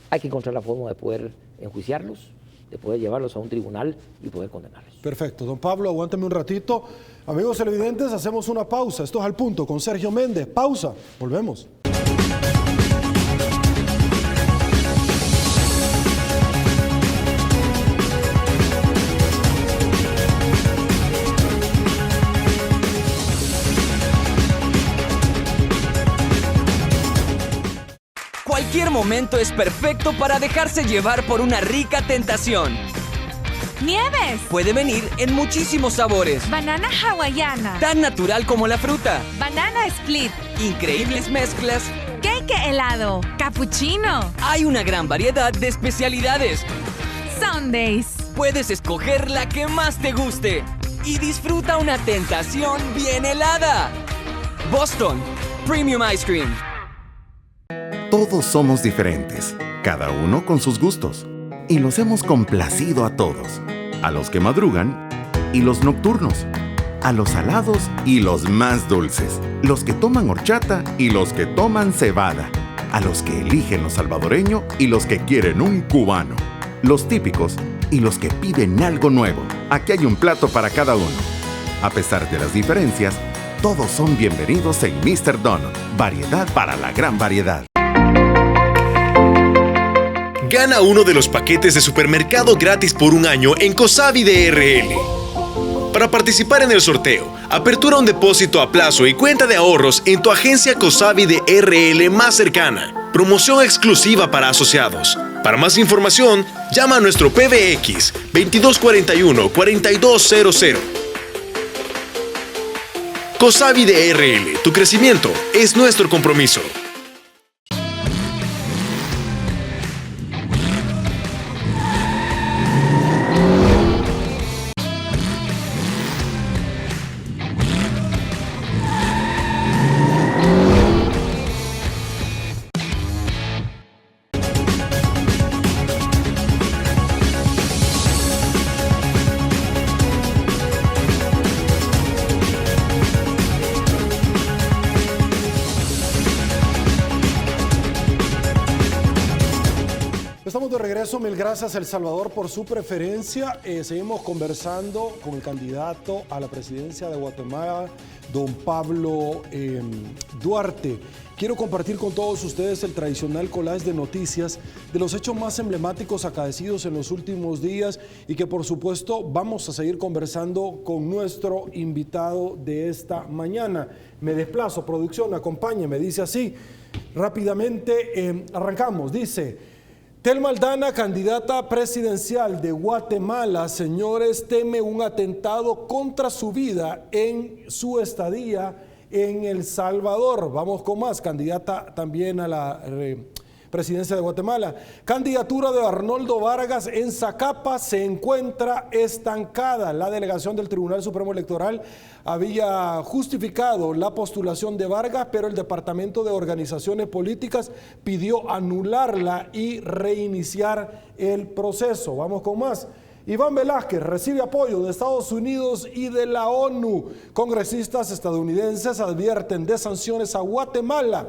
Hay que encontrar la forma de poder enjuiciarlos, de poder llevarlos a un tribunal y poder condenarlos. Perfecto. Don Pablo, aguántame un ratito. Amigos televidentes, hacemos una pausa. Esto es Al Punto con Sergio Méndez. Pausa. Volvemos. Cualquier momento es perfecto para dejarse llevar por una rica tentación. ¡Nieves! Puede venir en muchísimos sabores. Banana hawaiana. Tan natural como la fruta. Banana split. Increíbles mezclas. Cake helado. Cappuccino. Hay una gran variedad de especialidades. Sundays. Puedes escoger la que más te guste. Y disfruta una tentación bien helada. Boston Premium Ice Cream. Todos somos diferentes, cada uno con sus gustos. Y los hemos complacido a todos. A los que madrugan y los nocturnos. A los salados y los más dulces. Los que toman horchata y los que toman cebada. A los que eligen lo salvadoreño y los que quieren un cubano. Los típicos y los que piden algo nuevo. Aquí hay un plato para cada uno. A pesar de las diferencias, todos son bienvenidos en Mr. Donut. Variedad para la gran variedad. Gana uno de los paquetes de supermercado gratis por un año en Cosavi DRL. Para participar en el sorteo, apertura un depósito a plazo y cuenta de ahorros en tu agencia Cosavi DRL más cercana. Promoción exclusiva para asociados. Para más información, llama a nuestro PBX 2241-4200. Cosavi DRL, tu crecimiento es nuestro compromiso. Estamos de regreso, mil gracias El Salvador por su preferencia. Seguimos conversando con el candidato a la presidencia de Guatemala, don Pablo Duarte. Quiero compartir con todos ustedes el tradicional collage de noticias de los hechos más emblemáticos acaecidos en los últimos días y que por supuesto vamos a seguir conversando con nuestro invitado de esta mañana. Me desplazo, producción, acompáñeme, dice así. Rápidamente arrancamos, dice... Telma Aldana, candidata presidencial de Guatemala, señores, teme un atentado contra su vida en su estadía en El Salvador. Vamos con más, candidata también a la presidencia de Guatemala. Candidatura de Arnoldo Vargas en Zacapa se encuentra estancada. La delegación del Tribunal Supremo Electoral había justificado la postulación de Vargas, pero el Departamento de Organizaciones Políticas pidió anularla y reiniciar el proceso. Vamos con más. Iván Velázquez recibe apoyo de Estados Unidos y de la ONU. Congresistas estadounidenses advierten de sanciones a Guatemala.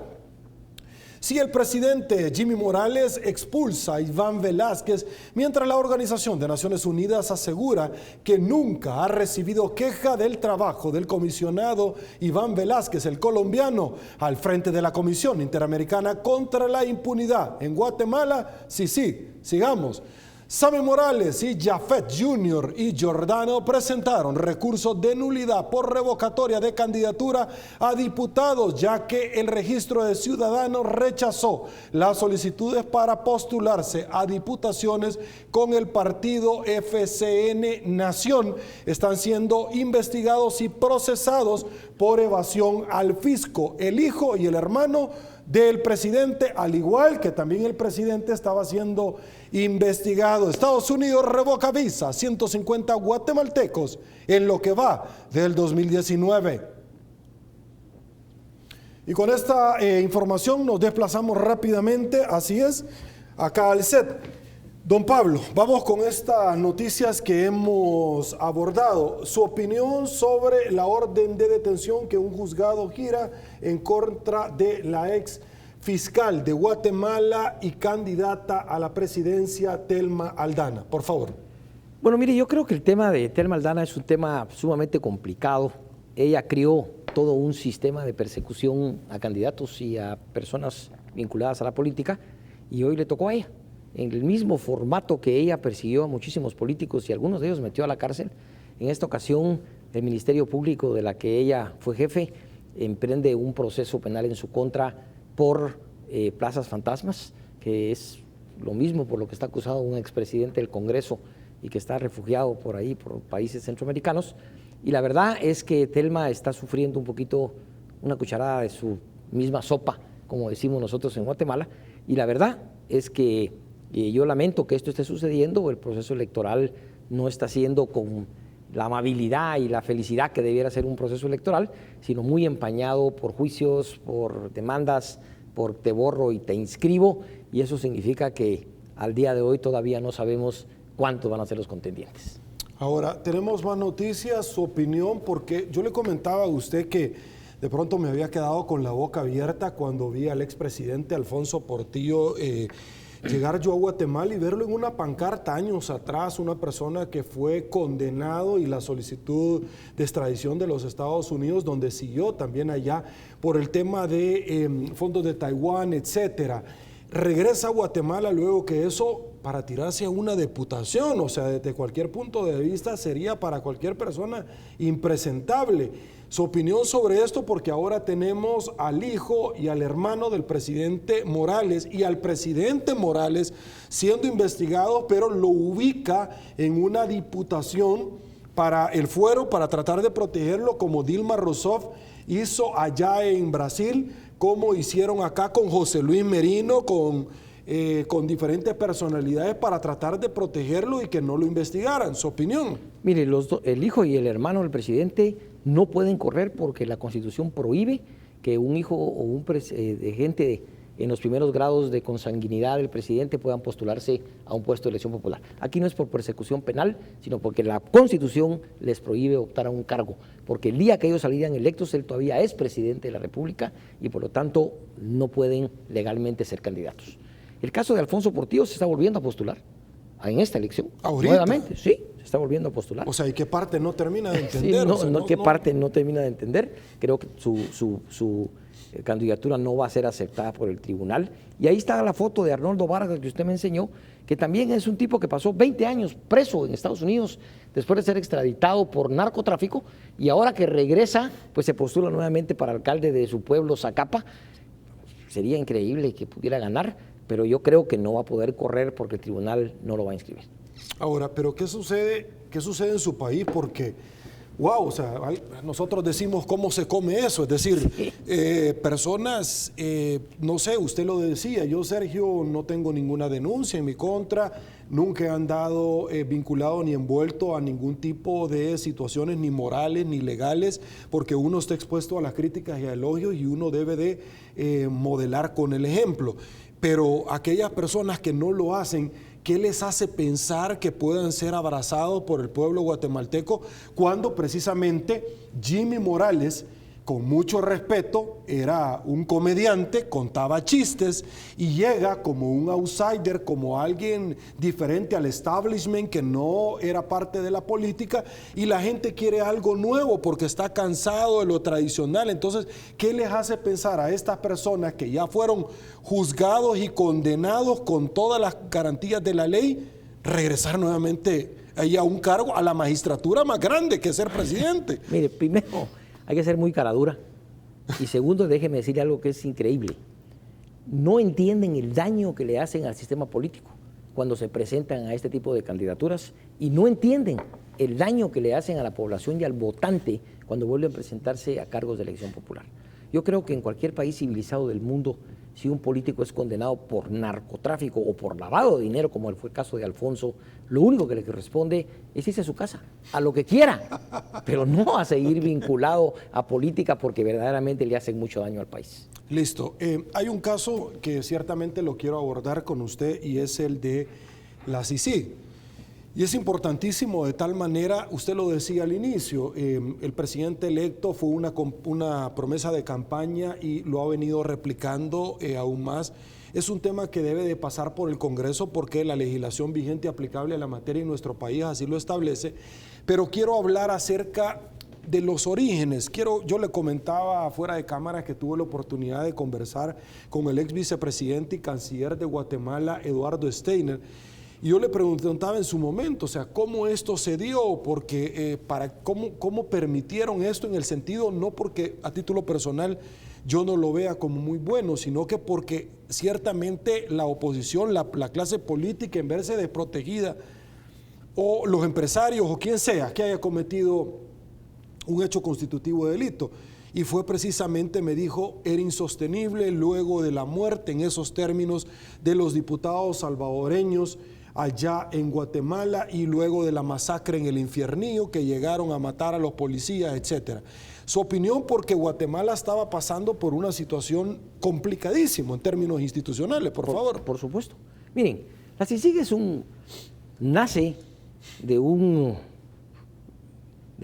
Si el presidente Jimmy Morales expulsa a Iván Velásquez, mientras la Organización de Naciones Unidas asegura que nunca ha recibido queja del trabajo del comisionado Iván Velásquez, el colombiano, al frente de la Comisión Interamericana contra la Impunidad en Guatemala, sigamos. Sammy Morales y Jafet Jr. y Giordano presentaron recursos de nulidad por revocatoria de candidatura a diputados, ya que el registro de ciudadanos rechazó las solicitudes para postularse a diputaciones con el partido FCN Nación. Están siendo investigados y procesados por evasión al fisco. El hijo y el hermano del presidente, al igual que también el presidente, estaba siendo investigado. Estados Unidos revoca visa a 150 guatemaltecos en lo que va del 2019. Y con esta información nos desplazamos rápidamente, así es, acá al set. Don Pablo, vamos con estas noticias que hemos abordado. Su opinión sobre la orden de detención que un juzgado gira en contra de la ex fiscal de Guatemala y candidata a la presidencia, Thelma Aldana. Por favor. Bueno, mire, yo creo que el tema de Thelma Aldana es un tema sumamente complicado. Ella creó todo un sistema de persecución a candidatos y a personas vinculadas a la política, y hoy le tocó a ella. En el mismo formato que ella persiguió a muchísimos políticos y algunos de ellos metió a la cárcel, en esta ocasión el Ministerio Público, de la que ella fue jefe, emprende un proceso penal en su contra por plazas fantasmas, que es lo mismo por lo que está acusado un expresidente del Congreso y que está refugiado por ahí, por países centroamericanos. Y la verdad es que Thelma está sufriendo un poquito una cucharada de su misma sopa, como decimos nosotros en Guatemala, y la verdad es que yo lamento que esto esté sucediendo. El proceso electoral no está siendo con la amabilidad y la felicidad que debiera ser un proceso electoral, sino muy empañado por juicios, por demandas, por te borro y te inscribo, y eso significa que al día de hoy todavía no sabemos cuántos van a ser los contendientes. Ahora, tenemos más noticias, su opinión, porque yo le comentaba a usted que de pronto me había quedado con la boca abierta cuando vi al expresidente Alfonso Portillo llegar yo a Guatemala y verlo en una pancarta años atrás, una persona que fue condenado y la solicitud de extradición de los Estados Unidos, donde siguió también allá por el tema de fondos de Taiwán, etcétera. Regresa a Guatemala luego que eso para tirarse a una diputación, o sea, desde cualquier punto de vista sería para cualquier persona impresentable. Su opinión sobre esto, porque ahora tenemos al hijo y al hermano del presidente Morales y al presidente Morales siendo investigados, pero lo ubica en una diputación para el fuero, para tratar de protegerlo, como Dilma Rousseff hizo allá en Brasil, como hicieron acá con José Luis Merino, con diferentes personalidades para tratar de protegerlo y que no lo investigaran. ¿Su opinión? Mire, el hijo y el hermano del presidente no pueden correr porque la Constitución prohíbe que un hijo o un de gente en los primeros grados de consanguinidad del presidente puedan postularse a un puesto de elección popular. Aquí no es por persecución penal, sino porque la Constitución les prohíbe optar a un cargo, porque el día que ellos salieran electos, él todavía es presidente de la República y por lo tanto no pueden legalmente ser candidatos. El caso de Alfonso Portillo se está volviendo a postular en esta elección. ¿Ahorita? Nuevamente, sí, se está volviendo a postular. O sea, ¿y qué parte no termina de entender? Sí, ¿qué parte no termina de entender? Creo que su candidatura no va a ser aceptada por el tribunal. Y ahí está la foto de Arnoldo Vargas que usted me enseñó, que también es un tipo que pasó 20 años preso en Estados Unidos después de ser extraditado por narcotráfico, y ahora que regresa, pues se postula nuevamente para alcalde de su pueblo, Zacapa. Sería increíble que pudiera ganar, pero yo creo que no va a poder correr porque el tribunal no lo va a inscribir. Ahora, ¿pero qué sucede en su país? Porque, wow, o sea, nosotros decimos cómo se come eso, es decir, personas, no sé, usted lo decía, yo, Sergio, no tengo ninguna denuncia en mi contra, nunca he andado vinculado ni envuelto a ningún tipo de situaciones ni morales ni legales, porque uno está expuesto a las críticas y a elogios y uno debe de modelar con el ejemplo. Pero aquellas personas que no lo hacen, ¿qué les hace pensar que puedan ser abrazados por el pueblo guatemalteco cuando precisamente Jimmy Morales con mucho respeto, era un comediante, contaba chistes y llega como un outsider, como alguien diferente al establishment que no era parte de la política, y la gente quiere algo nuevo porque está cansado de lo tradicional. Entonces, ¿qué les hace pensar a estas personas que ya fueron juzgados y condenados con todas las garantías de la ley, regresar nuevamente ahí a un cargo, a la magistratura más grande que ser presidente? Mire, primero, hay que ser muy caradura. Y segundo, déjeme decirle algo que es increíble. No entienden el daño que le hacen al sistema político cuando se presentan a este tipo de candidaturas, y no entienden el daño que le hacen a la población y al votante cuando vuelven a presentarse a cargos de elección popular. Yo creo que en cualquier país civilizado del mundo, si un político es condenado por narcotráfico o por lavado de dinero, como fue el caso de Alfonso, lo único que le corresponde es irse a su casa, a lo que quiera, pero no a seguir vinculado a política porque verdaderamente le hacen mucho daño al país. Listo. Hay un caso que ciertamente lo quiero abordar con usted y es el de la CICIG. Y es importantísimo de tal manera, usted lo decía al inicio, el presidente electo fue una promesa de campaña y lo ha venido replicando aún más. Es un tema que debe de pasar por el Congreso porque la legislación vigente aplicable a la materia en nuestro país así lo establece. Pero quiero hablar acerca de los orígenes. Yo le comentaba fuera de cámara que tuve la oportunidad de conversar con el ex vicepresidente y canciller de Guatemala, Eduardo Steiner. Y yo le preguntaba en su momento, o sea, ¿cómo esto se dio? Porque, ¿cómo permitieron esto en el sentido, no porque a título personal yo no lo vea como muy bueno, sino que porque ciertamente la oposición, la clase política, en verse desprotegida, o los empresarios, o quien sea que haya cometido un hecho constitutivo de delito. Y fue precisamente, me dijo, era insostenible luego de la muerte en esos términos de los diputados salvadoreños allá en Guatemala y luego de la masacre en el Infiernillo que llegaron a matar a los policías, etcétera. Su opinión, porque Guatemala estaba pasando por una situación complicadísima en términos institucionales, por favor. Por supuesto. Miren, la CICIG nace de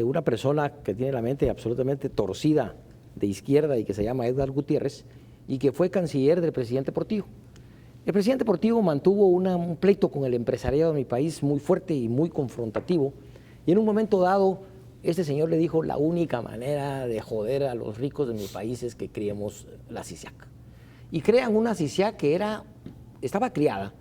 una persona que tiene la mente absolutamente torcida de izquierda y que se llama Edgar Gutiérrez y que fue canciller del presidente Portillo. El presidente Portillo mantuvo un pleito con el empresariado de mi país muy fuerte y muy confrontativo, y en un momento dado este señor le dijo: la única manera de joder a los ricos de mi país es que criemos la CICIAC. Y crean una CICIAC que estaba criada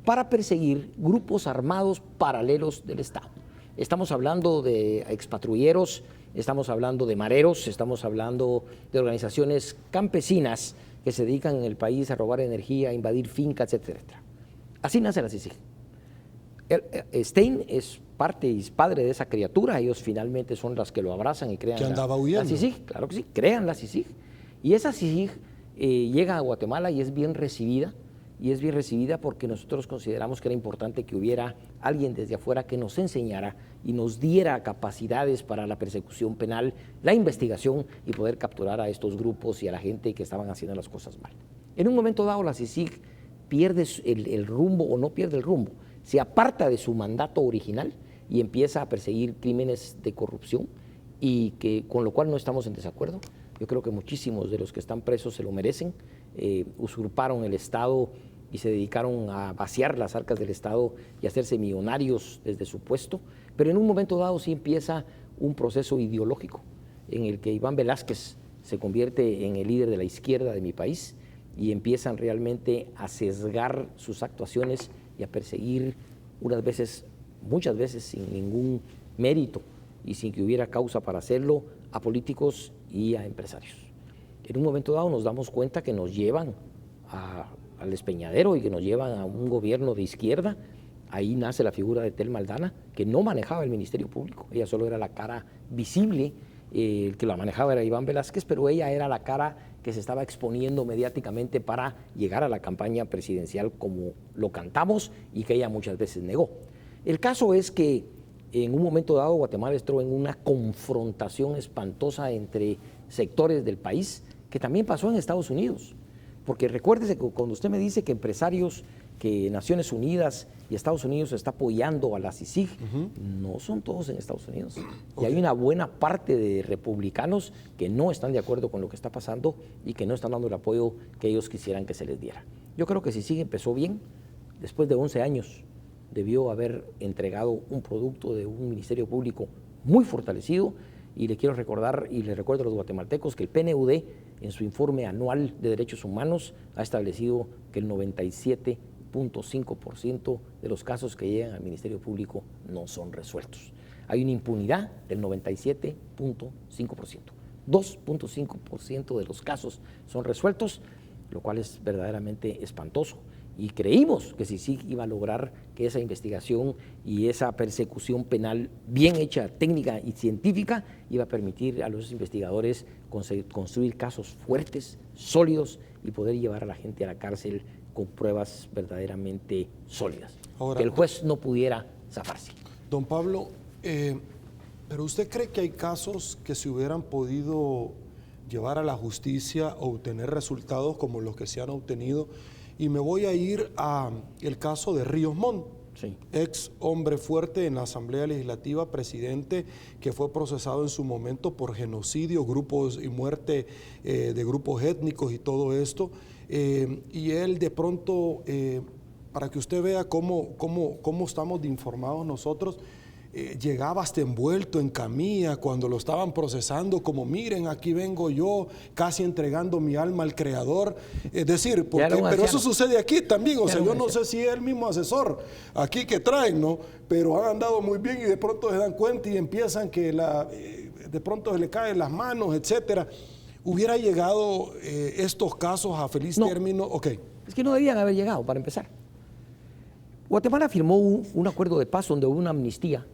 para perseguir grupos armados paralelos del Estado. Estamos hablando de expatrulleros, estamos hablando de mareros, estamos hablando de organizaciones campesinas que se dedican en el país a robar energía, a invadir fincas, etcétera. Así nace la CICIG. Stein es parte y es padre de esa criatura, ellos finalmente son las que lo abrazan y crean que andaba huyendo. La CICIG, claro que sí, crean la CICIG. Y esa CICIG llega a Guatemala y es bien recibida porque nosotros consideramos que era importante que hubiera alguien desde afuera que nos enseñara y nos diera capacidades para la persecución penal, la investigación y poder capturar a estos grupos y a la gente que estaban haciendo las cosas mal. En un momento dado la CICIG pierde el rumbo, o no pierde el rumbo, se aparta de su mandato original y empieza a perseguir crímenes de corrupción, y con lo cual no estamos en desacuerdo. Yo creo que muchísimos de los que están presos se lo merecen. Usurparon el Estado y se dedicaron a vaciar las arcas del Estado y hacerse millonarios desde su puesto, pero en un momento dado sí empieza un proceso ideológico en el que Iván Velázquez se convierte en el líder de la izquierda de mi país y empiezan realmente a sesgar sus actuaciones y a perseguir muchas veces sin ningún mérito y sin que hubiera causa para hacerlo, a políticos y a empresarios. En un momento dado nos damos cuenta que nos llevan al despeñadero y que nos llevan a un gobierno de izquierda. Ahí nace la figura de Telma Aldana, que no manejaba el Ministerio Público, ella solo era la cara visible, el que la manejaba era Iván Velázquez, pero ella era la cara que se estaba exponiendo mediáticamente para llegar a la campaña presidencial como lo cantamos y que ella muchas veces negó. El caso es que en un momento dado Guatemala entró en una confrontación espantosa entre sectores del país, que también pasó en Estados Unidos. Porque recuérdese que cuando usted me dice que empresarios que Naciones Unidas y Estados Unidos está apoyando a la CICIG, no son todos en Estados Unidos. Y hay una buena parte de republicanos que no están de acuerdo con lo que está pasando y que no están dando el apoyo que ellos quisieran que se les diera. Yo creo que CICIG empezó bien. Después de 11 años debió haber entregado un producto de un ministerio público muy fortalecido, y le quiero recordar y le recuerdo a los guatemaltecos que el PNUD en su informe anual de derechos humanos ha establecido que el 97.5% de los casos que llegan al Ministerio Público no son resueltos. Hay una impunidad del 97.5%. 2.5% de los casos son resueltos, lo cual es verdaderamente espantoso. Y creímos que CICIG iba a lograr que esa investigación y esa persecución penal bien hecha, técnica y científica, iba a permitir a los investigadores construir casos fuertes, sólidos y poder llevar a la gente a la cárcel con pruebas verdaderamente sólidas. Ahora, que el juez no pudiera zafarse. Don Pablo, ¿pero usted cree que hay casos que se hubieran podido llevar a la justicia o obtener resultados como los que se han obtenido? Y me voy a ir al caso de Ríos Montt, sí, ex hombre fuerte en la Asamblea Legislativa, presidente que fue procesado en su momento por genocidio, grupos y muerte de grupos étnicos y todo esto. Y él de pronto, para que usted vea cómo estamos de informados nosotros, llegaba hasta envuelto en camilla cuando lo estaban procesando, como miren, aquí vengo yo, casi entregando mi alma al Creador. Es decir, pero eso sucede aquí también, o sea, yo no sé si es el mismo asesor aquí que traen, ¿no? Pero han andado muy bien y de pronto se dan cuenta y empiezan que de pronto se le caen las manos, etcétera. ¿Hubiera llegado estos casos a feliz término? Okay. Es que no debían haber llegado, para empezar. Guatemala firmó un acuerdo de paz donde hubo una amnistía,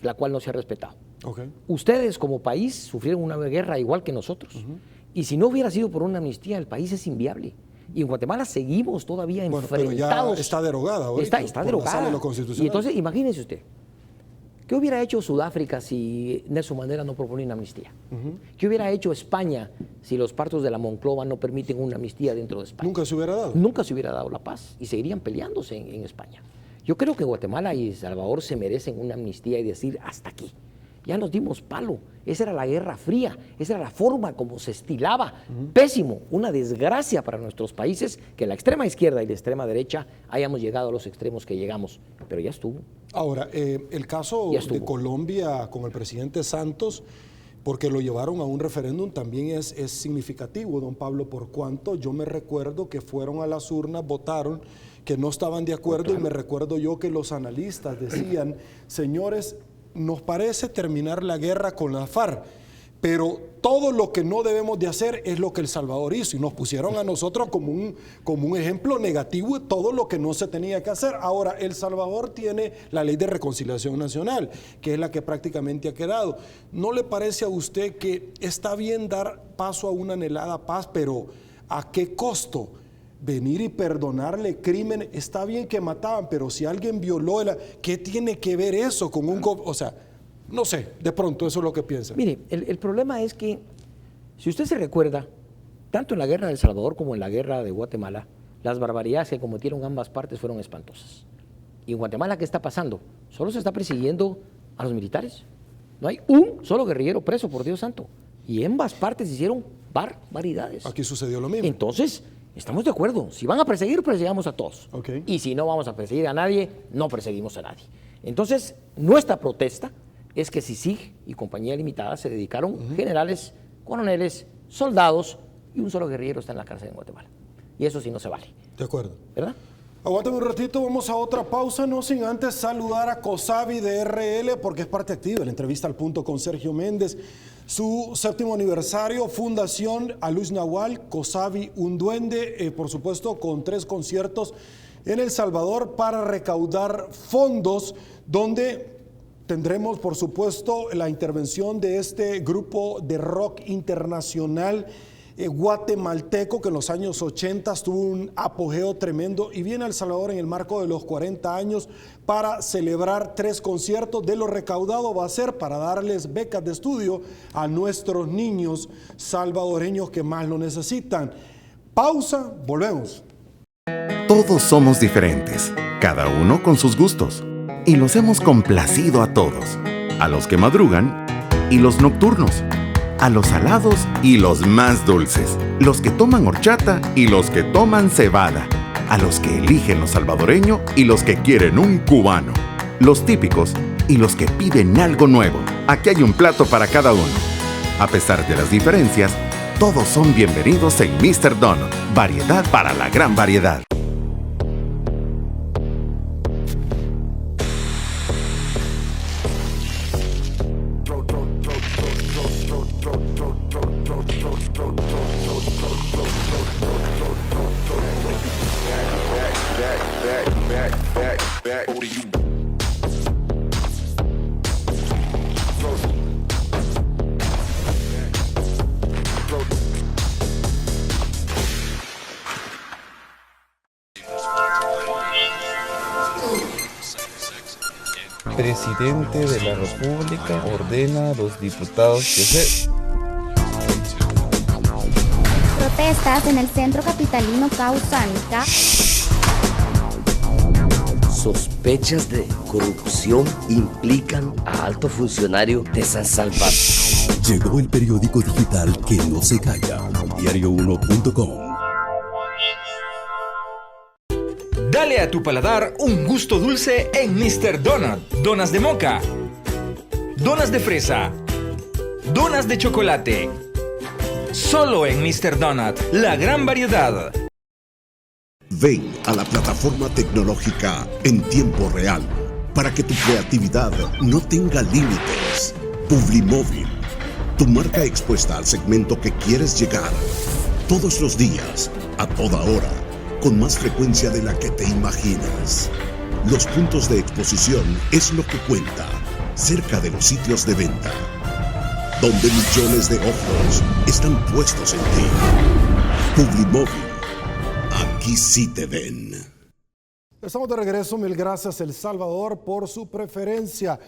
la cual no se ha respetado. Okay. Ustedes como país sufrieron una guerra igual que nosotros. Y si no hubiera sido por una amnistía, el país es inviable. Y en Guatemala seguimos todavía enfrentados. Pero ya está derogada ahorita. Está derogada. Y entonces, imagínese usted, ¿qué hubiera hecho Sudáfrica si Nelson Mandela no proponía una amnistía? ¿Qué hubiera hecho España si los partos de la Monclova no permiten una amnistía dentro de España? Nunca se hubiera dado. Nunca se hubiera dado la paz y seguirían peleándose en España. Yo creo que Guatemala y El Salvador se merecen una amnistía y decir hasta aquí. Ya nos dimos palo. Esa era la Guerra Fría. Esa era la forma como se estilaba. Pésimo. Una desgracia para nuestros países que la extrema izquierda y la extrema derecha hayamos llegado a los extremos que llegamos. Pero ya estuvo. Ahora, el caso de Colombia con el presidente Santos, porque lo llevaron a un referéndum, también es significativo, don Pablo, por cuanto yo me recuerdo que fueron a las urnas, votaron, que no estaban de acuerdo, y me recuerdo yo que los analistas decían, señores, nos parece terminar la guerra con la FARC, pero todo lo que no debemos de hacer es lo que El Salvador hizo, y nos pusieron a nosotros como un ejemplo negativo de todo lo que no se tenía que hacer. Ahora, El Salvador tiene la Ley de Reconciliación Nacional, que es la que prácticamente ha quedado. ¿No le parece a usted que está bien dar paso a una anhelada paz, pero a qué costo? Venir y perdonarle crímenes, está bien que mataban, pero si alguien violó, ¿qué tiene que ver eso con un... O sea, no sé, de pronto eso es lo que piensa. Mire, el problema es que, si usted se recuerda, tanto en la guerra de El Salvador como en la guerra de Guatemala, las barbaridades que cometieron ambas partes fueron espantosas. Y en Guatemala, ¿qué está pasando? Solo se está persiguiendo a los militares. No hay un solo guerrillero preso, por Dios santo. Y en ambas partes hicieron barbaridades. Aquí sucedió lo mismo. Entonces, estamos de acuerdo. Si van a perseguir, persigamos a todos. Okay. Y si no vamos a perseguir a nadie, no perseguimos a nadie. Entonces, nuestra protesta es que CICIG y Compañía Limitada se dedicaron, generales, coroneles, soldados, y un solo guerrillero está en la cárcel en Guatemala. Y eso sí no se vale. De acuerdo. ¿Verdad? Aguántame un ratito, vamos a otra pausa, no sin antes saludar a COSAVI de RL, porque es parte activa de la entrevista al punto con Sergio Méndez. Su 7º aniversario, Fundación Aluz Nahual, COSAVI Un Duende, por supuesto con 3 conciertos en El Salvador para recaudar fondos, donde tendremos, por supuesto, la intervención de este grupo de rock internacional guatemalteco que en los años 80 tuvo un apogeo tremendo y viene a El Salvador en el marco de los 40 años para celebrar 3 conciertos. De lo recaudado va a ser para darles becas de estudio a nuestros niños salvadoreños que más lo necesitan. Pausa, volvemos. Todos somos diferentes, cada uno con sus gustos. Y los hemos complacido a todos. A los que madrugan y los nocturnos. A los salados y los más dulces. Los que toman horchata y los que toman cebada. A los que eligen lo salvadoreño y los que quieren un cubano. Los típicos y los que piden algo nuevo. Aquí hay un plato para cada uno. A pesar de las diferencias, todos son bienvenidos en Mr. Donut. Variedad para la gran variedad. Presidente de la República ordena a los diputados que se... Protestas en el centro capitalino causan sospechas de corrupción implican a alto funcionario de San Salvador. Llegó el periódico digital que no se calla, diario1.com. Dale a tu paladar un gusto dulce en Mr. Donut. Donas de moca, donas de fresa, donas de chocolate. Solo en Mr. Donut, la gran variedad. Ven a la plataforma tecnológica en tiempo real para que tu creatividad no tenga límites. Publimóvil, tu marca expuesta al segmento que quieres llegar. Todos los días, a toda hora, con más frecuencia de la que te imaginas. Los puntos de exposición es lo que cuenta, cerca de los sitios de venta, donde millones de ojos están puestos en ti. Publimóvil, aquí sí te ven. Estamos de regreso, mil gracias El Salvador por su preferencia.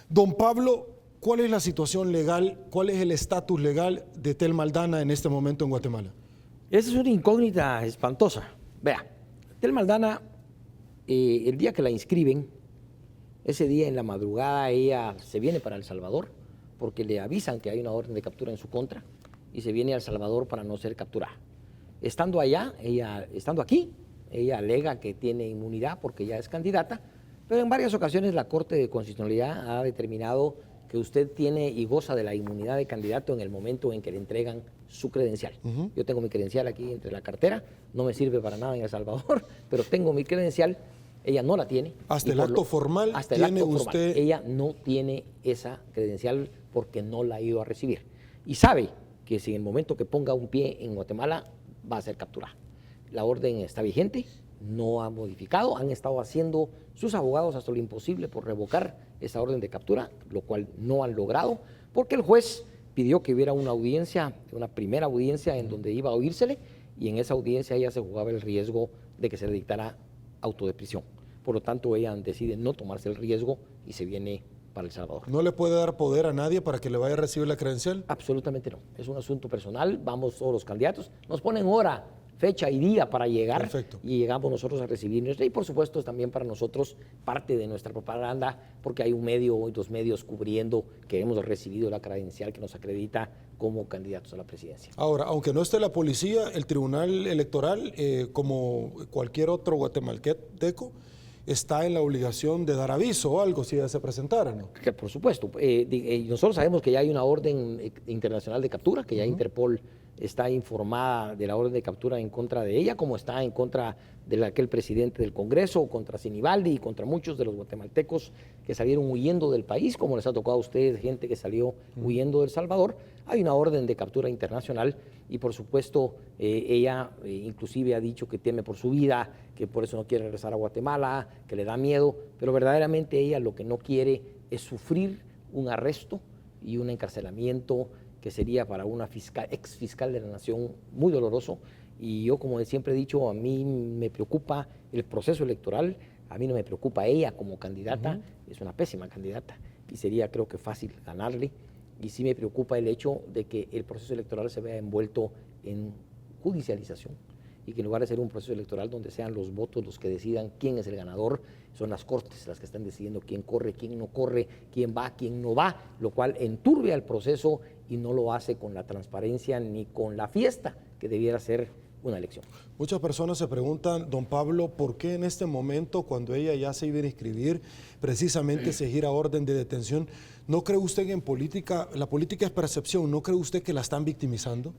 Don Pablo, ¿cuál es la situación legal, cuál es el estatus legal de Tel Maldana en este momento en Guatemala? Esa es una incógnita espantosa. Vea, Tel Maldana, el día que la inscriben, ese día en la madrugada ella se viene para El Salvador porque le avisan que hay una orden de captura en su contra y se viene a El Salvador para no ser capturada. Estando allá, estando aquí, ella alega que tiene inmunidad porque ya es candidata, pero en varias ocasiones la Corte de Constitucionalidad ha determinado que usted tiene y goza de la inmunidad de candidato en el momento en que le entregan su credencial. Yo tengo mi credencial aquí entre la cartera, no me sirve para nada en El Salvador, pero tengo mi credencial, ella no la tiene. Hasta el acto formal tiene usted... Ella no tiene esa credencial porque no la ha ido a recibir. Y sabe que si en el momento que ponga un pie en Guatemala va a ser capturada. La orden está vigente, no ha modificado, han estado haciendo sus abogados hasta lo imposible por revocar esa orden de captura, lo cual no han logrado, porque el juez pidió que hubiera una audiencia, una primera audiencia en donde iba a oírsele, y en esa audiencia ella se jugaba el riesgo de que se le dictara auto de prisión. Por lo tanto, ella decide no tomarse el riesgo y se viene para El Salvador. ¿No le puede dar poder a nadie para que le vaya a recibir la credencial? Absolutamente no. Es un asunto personal, vamos todos los candidatos, nos ponen hora, fecha y día para llegar. Perfecto. Y llegamos nosotros a recibirnos. Y por supuesto es también para nosotros parte de nuestra propaganda, porque hay un medio y dos medios cubriendo que hemos recibido la credencial que nos acredita como candidatos a la presidencia. Ahora, aunque no esté la policía, el Tribunal Electoral, como cualquier otro guatemalteco, está en la obligación de dar aviso o algo si ella se presentara, ¿no? Que por supuesto. Nosotros sabemos que ya hay una orden internacional de captura, que ya Interpol está informada de la orden de captura en contra de ella, como está en contra de aquel presidente del Congreso, contra Sinibaldi y contra muchos de los guatemaltecos que salieron huyendo del país, como les ha tocado a ustedes, gente que salió huyendo de El Salvador. Hay una orden de captura internacional y por supuesto ella inclusive ha dicho que teme por su vida, que por eso no quiere regresar a Guatemala, que le da miedo, pero verdaderamente ella lo que no quiere es sufrir un arresto y un encarcelamiento que sería para una ex fiscal de la Nación muy doloroso. Y yo, como siempre he dicho, a mí me preocupa el proceso electoral, a mí no me preocupa ella como candidata, es una pésima candidata y sería creo que fácil ganarle. Y sí me preocupa el hecho de que el proceso electoral se vea envuelto en judicialización, y que en lugar de ser un proceso electoral donde sean los votos los que decidan quién es el ganador, son las cortes las que están decidiendo quién corre, quién no corre, quién va, quién no va, lo cual enturbia el proceso y no lo hace con la transparencia ni con la fiesta que debiera ser una elección. Muchas personas se preguntan, don Pablo, ¿por qué en este momento, cuando ella ya se iba a inscribir, precisamente se gira orden de detención? ¿No cree usted que en política, la política es percepción, no cree usted que la están victimizando?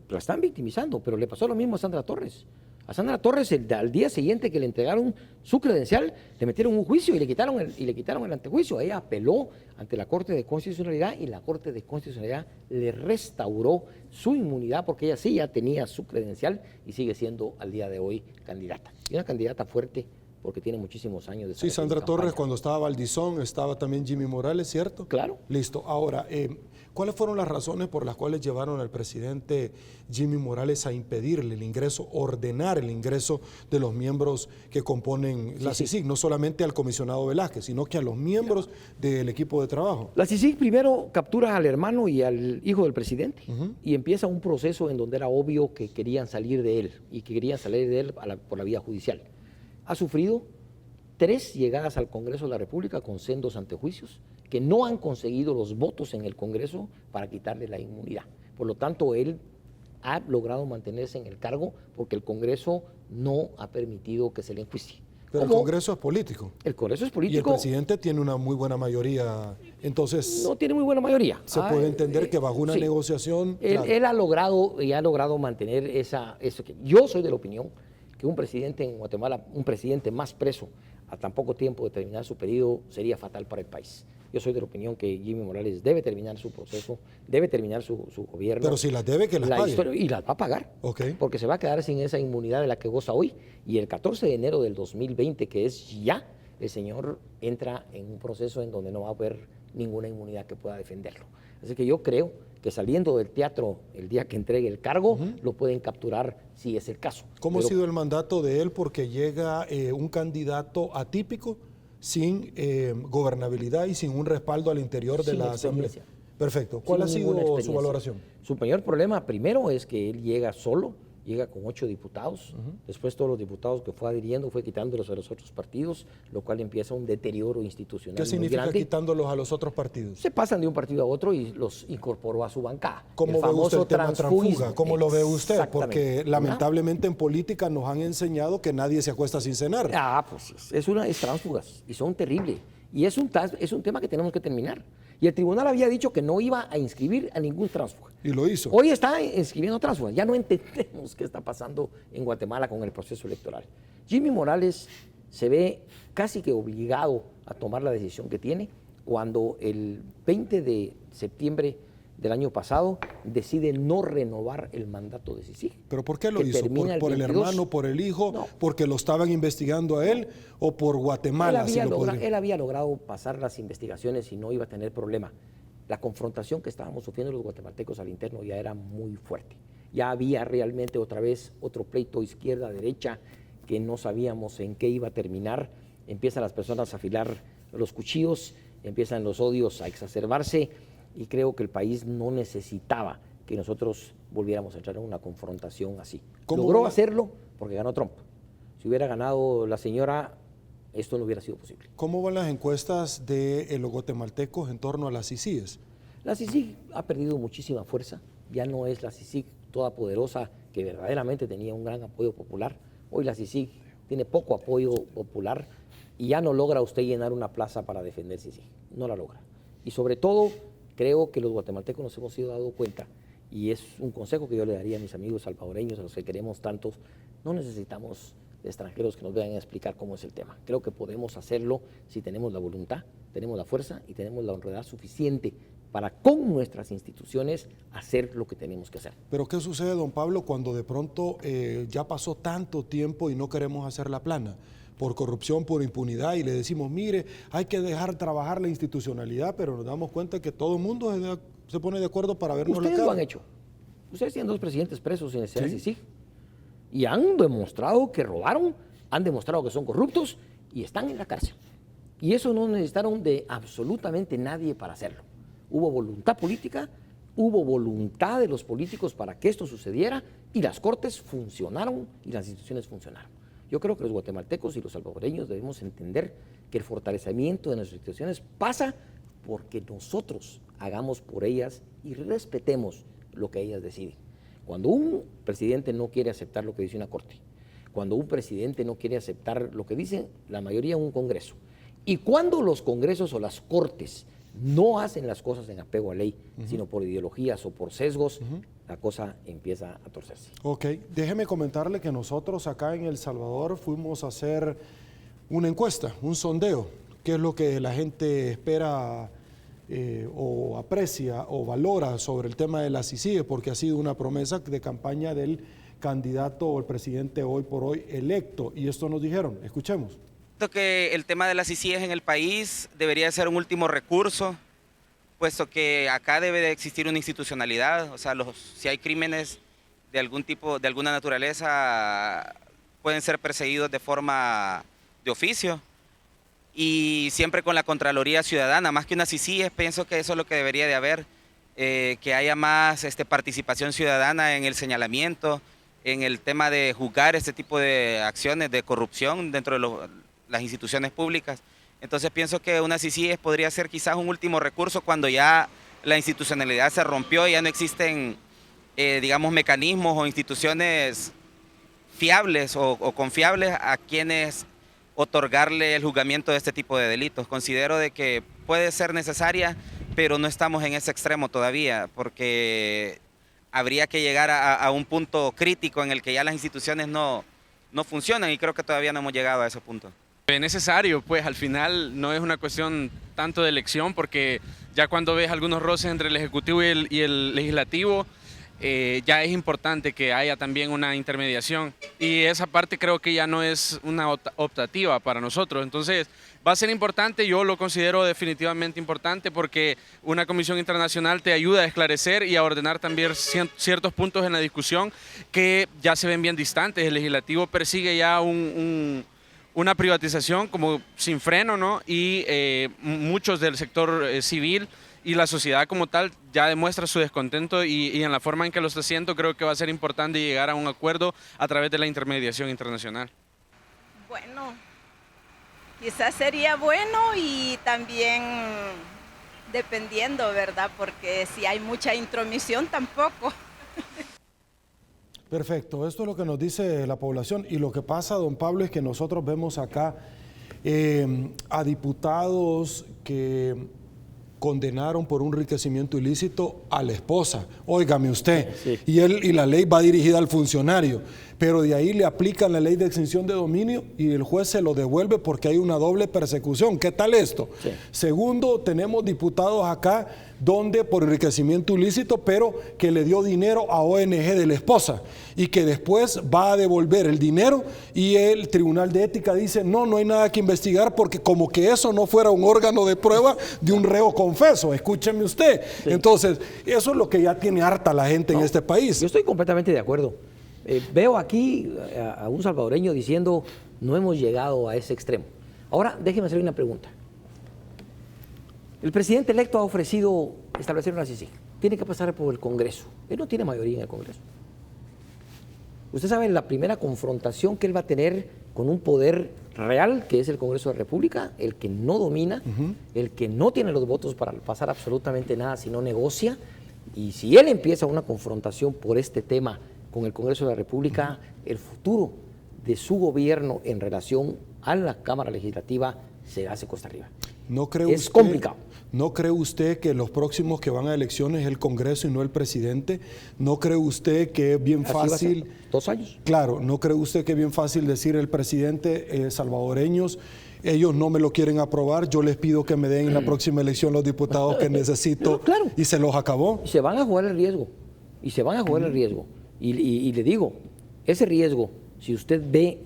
La están victimizando, pero le pasó lo mismo a Sandra Torres. A Sandra Torres, al día siguiente que le entregaron su credencial, le metieron un juicio y le quitaron el antejuicio. Ella apeló ante la Corte de Constitucionalidad y la Corte de Constitucionalidad le restauró su inmunidad porque ella sí ya tenía su credencial y sigue siendo al día de hoy candidata. Y una candidata fuerte porque tiene muchísimos años de Sí, Sandra Torres, cuando estaba Valdizón, estaba también Jimmy Morales, ¿cierto? Claro. Listo. Ahora, ¿cuáles fueron las razones por las cuales llevaron al presidente Jimmy Morales a impedirle el ingreso, ordenar el ingreso de los miembros que componen la CICIG? No solamente al comisionado Velázquez, sino que a los miembros del equipo de trabajo. La CICIG primero captura al hermano y al hijo del presidente y empieza un proceso en donde era obvio que querían salir de él y que querían salir de él por la vía judicial. Ha sufrido 3 llegadas al Congreso de la República con sendos antejuicios que no han conseguido los votos en el Congreso para quitarle la inmunidad. Por lo tanto, él ha logrado mantenerse en el cargo porque el Congreso no ha permitido que se le enjuicie. Pero el Congreso es político. El Congreso es político. Y el presidente tiene una muy buena mayoría, entonces... No tiene muy buena mayoría. Se puede entender que bajo una negociación... Él ha logrado mantener eso. Yo soy de la opinión que un presidente en Guatemala, un presidente más preso a tan poco tiempo de terminar su periodo sería fatal para el país. Yo soy de la opinión que Jimmy Morales debe terminar su proceso, debe terminar su gobierno. Pero si las debe, que las pague. Y las va a pagar, porque se va a quedar sin esa inmunidad de la que goza hoy. Y el 14 de enero del 2020, que es ya, el señor entra en un proceso en donde no va a haber ninguna inmunidad que pueda defenderlo. Así que yo creo que saliendo del teatro el día que entregue el cargo, lo pueden capturar si es el caso. ¿Cómo ha sido el mandato de él? Porque llega un candidato atípico, sin gobernabilidad y sin un respaldo al interior de la Asamblea. Perfecto. ¿Cuál ha sido su valoración? Su mayor problema primero es que él llega solo, llega con 8 diputados, después todos los diputados que fue adhiriendo fue quitándolos a los otros partidos, lo cual empieza un deterioro institucional muy grande. ¿Qué significa quitándolos a los otros partidos? Se pasan de un partido a otro y los incorporó a su bancada. ¿Cómo ve usted el tema transfuga? ¿Cómo lo ve usted? Porque lamentablemente en política nos han enseñado que nadie se acuesta sin cenar. Pues es tránsfugas y son terribles. Y es un tema que tenemos que terminar. Y el tribunal había dicho que no iba a inscribir a ningún tránsfuga. Y lo hizo. Hoy está inscribiendo tránsfugas. Ya no entendemos qué está pasando en Guatemala con el proceso electoral. Jimmy Morales se ve casi que obligado a tomar la decisión que tiene cuando el 20 de septiembre del año pasado decide no renovar el mandato de CICIG. ¿Pero por qué lo hizo? ¿Por el hermano, por el hijo, porque lo estaban investigando a él o por Guatemala? Él había logrado pasar las investigaciones y no iba a tener problema. La confrontación que estábamos sufriendo los guatemaltecos al interno ya era muy fuerte. Ya había realmente otra vez otro pleito izquierda-derecha que no sabíamos en qué iba a terminar. Empiezan las personas a afilar los cuchillos, empiezan los odios a exacerbarse. Y creo que el país no necesitaba que nosotros volviéramos a entrar en una confrontación así. Logró hacerlo porque ganó Trump. Si hubiera ganado la señora, esto no hubiera sido posible. ¿Cómo van las encuestas de los guatemaltecos en torno a las CICIGs? La CICIG ha perdido muchísima fuerza. Ya no es la CICIG toda poderosa que verdaderamente tenía un gran apoyo popular. Hoy la CICIG tiene poco apoyo popular y ya no logra usted llenar una plaza para defender CICIG. No la logra. Y sobre todo, creo que los guatemaltecos nos hemos ido dando cuenta, y es un consejo que yo le daría a mis amigos salvadoreños, a los que queremos tantos, no necesitamos de extranjeros que nos vengan a explicar cómo es el tema. Creo que podemos hacerlo si tenemos la voluntad, tenemos la fuerza y tenemos la honradez suficiente para con nuestras instituciones hacer lo que tenemos que hacer. Pero ¿qué sucede, don Pablo, cuando de pronto ya pasó tanto tiempo y no queremos hacer la plana? Por corrupción, por impunidad, y le decimos, mire, hay que dejar trabajar la institucionalidad, pero nos damos cuenta que todo el mundo se pone de acuerdo para vernos la cara. Ustedes lo han hecho. Ustedes tienen 2 presidentes presos sin necesidad de CICIG. Y han demostrado que robaron, han demostrado que son corruptos y están en la cárcel. Y eso no necesitaron de absolutamente nadie para hacerlo. Hubo voluntad política, hubo voluntad de los políticos para que esto sucediera y las cortes funcionaron y las instituciones funcionaron. Yo creo que los guatemaltecos y los salvadoreños debemos entender que el fortalecimiento de nuestras instituciones pasa porque nosotros hagamos por ellas y respetemos lo que ellas deciden. Cuando un presidente no quiere aceptar lo que dice una corte, cuando un presidente no quiere aceptar lo que dice la mayoría de un congreso, y cuando los congresos o las cortes no hacen las cosas en apego a ley, sino por ideologías o por sesgos, la cosa empieza a torcerse. Ok, déjeme comentarle que nosotros acá en El Salvador fuimos a hacer una encuesta, un sondeo, qué es lo que la gente espera o aprecia o valora sobre el tema de la CICIG, porque ha sido una promesa de campaña del candidato o el presidente hoy por hoy electo, y esto nos dijeron, escuchemos. Creo que el tema de las CICIG en el país debería ser un último recurso, puesto que acá debe de existir una institucionalidad, o sea, si hay crímenes de algún tipo, de alguna naturaleza, pueden ser perseguidos de forma de oficio, y siempre con la Contraloría Ciudadana, más que una CICIG, pienso que eso es lo que debería de haber, que haya más participación ciudadana en el señalamiento, en el tema de juzgar este tipo de acciones de corrupción dentro de las instituciones públicas. Entonces pienso que una CICIG podría ser quizás un último recurso cuando ya la institucionalidad se rompió y ya no existen, digamos, mecanismos o instituciones fiables o confiables a quienes otorgarle el juzgamiento de este tipo de delitos. Considero de que puede ser necesaria, pero no estamos en ese extremo todavía, porque habría que llegar a un punto crítico en el que ya las instituciones no funcionan, y creo que todavía no hemos llegado a ese punto. Es necesario, pues al final no es una cuestión tanto de elección, porque ya cuando ves algunos roces entre el Ejecutivo y el Legislativo, ya es importante que haya también una intermediación, y esa parte creo que ya no es una optativa para nosotros. Entonces va a ser importante, yo lo considero definitivamente importante, porque una comisión internacional te ayuda a esclarecer y a ordenar también ciertos puntos en la discusión que ya se ven bien distantes. El Legislativo persigue ya una privatización como sin freno, ¿no? Y muchos del sector civil y la sociedad como tal ya demuestra su descontento, y en la forma en que lo está haciendo creo que va a ser importante llegar a un acuerdo a través de la intermediación internacional. Bueno, quizás sería bueno, y también dependiendo, ¿verdad? Porque si hay mucha intromisión tampoco. Perfecto, esto es lo que nos dice la población, y lo que pasa, don Pablo, es que nosotros vemos acá a diputados que condenaron por un enriquecimiento ilícito a la esposa, óigame usted, sí. y la ley va dirigida al funcionario, pero de ahí le aplican la ley de extinción de dominio y el juez se lo devuelve porque hay una doble persecución. ¿Qué tal esto? Sí. Segundo, tenemos diputados acá donde por enriquecimiento ilícito, pero que le dio dinero a ONG de la esposa y que después va a devolver el dinero, y el Tribunal de Ética dice no hay nada que investigar, porque como que eso no fuera un órgano de prueba de un reo confeso, escúcheme usted. Sí. Entonces, eso es lo que ya tiene harta la gente en este país. Yo estoy completamente de acuerdo. Veo aquí a un salvadoreño diciendo no hemos llegado a ese extremo. Ahora, déjeme hacerle una pregunta. El presidente electo ha ofrecido establecer una CICIG. Tiene que pasar por el Congreso. Él no tiene mayoría en el Congreso. Usted sabe la primera confrontación que él va a tener con un poder real, que es el Congreso de la República, el que no domina, el que no tiene los votos para pasar absolutamente nada, sino negocia. Y si él empieza una confrontación por este tema con el Congreso de la República, el futuro de su gobierno en relación a la Cámara Legislativa se hace cuesta arriba. Es complicado. ¿No cree usted que los próximos que van a elecciones es el Congreso y no el presidente? ¿No cree usted que es bien fácil? 2 años. Claro, ¿no cree usted que es bien fácil decir el presidente salvadoreños, ellos no me lo quieren aprobar, yo les pido que me den en la próxima elección los diputados que necesito, no, claro. Y se los acabó? Se van a jugar el riesgo, y le digo, ese riesgo, si usted ve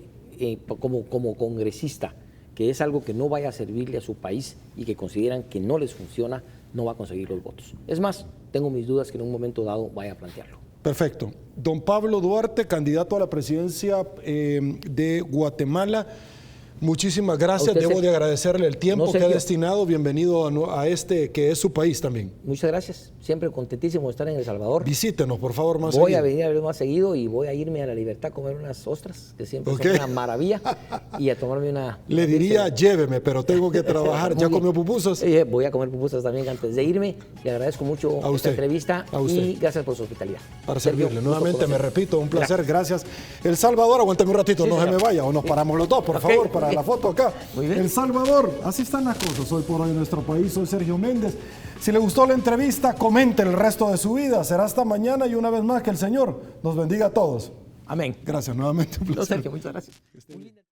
como congresista, que es algo que no vaya a servirle a su país y que consideran que no les funciona, no va a conseguir los votos. Es más, tengo mis dudas que en un momento dado vaya a plantearlo. Perfecto. Don Pablo Duarte, candidato a la presidencia de Guatemala. Muchísimas gracias. usted, Debo Sergio. de agradecerle el tiempo No, que ha Sergio. destinado. Bienvenido a este que es su país también. Muchas gracias. Siempre contentísimo de estar en El Salvador. Visítenos, por favor, más Voy seguido. a venir a ver más seguido y voy a irme a La Libertad a comer unas ostras, que siempre Ok. son una maravilla, y a tomarme una... Le diría, lléveme, pero tengo que trabajar. ¿Ya comió pupusas? Voy a comer pupusas también antes de irme. Le agradezco mucho A usted. esta entrevista A usted. y gracias por su hospitalidad. Para Sergio, servirle. gusto Nuevamente, me conocerlo. repito, un placer. Gracias. El Salvador, aguántame un ratito, Sí, no se señor. me vaya, o nos paramos los dos, por Ok, favor, para ok. la foto acá. Muy bien. El Salvador, así están las cosas hoy por hoy en nuestro país. Soy Sergio Méndez. Si le gustó la entrevista, comente el resto de su vida. Será hasta mañana y una vez más que el Señor nos bendiga a todos. Amén. Gracias, nuevamente un placer. No, Sergio, muchas gracias.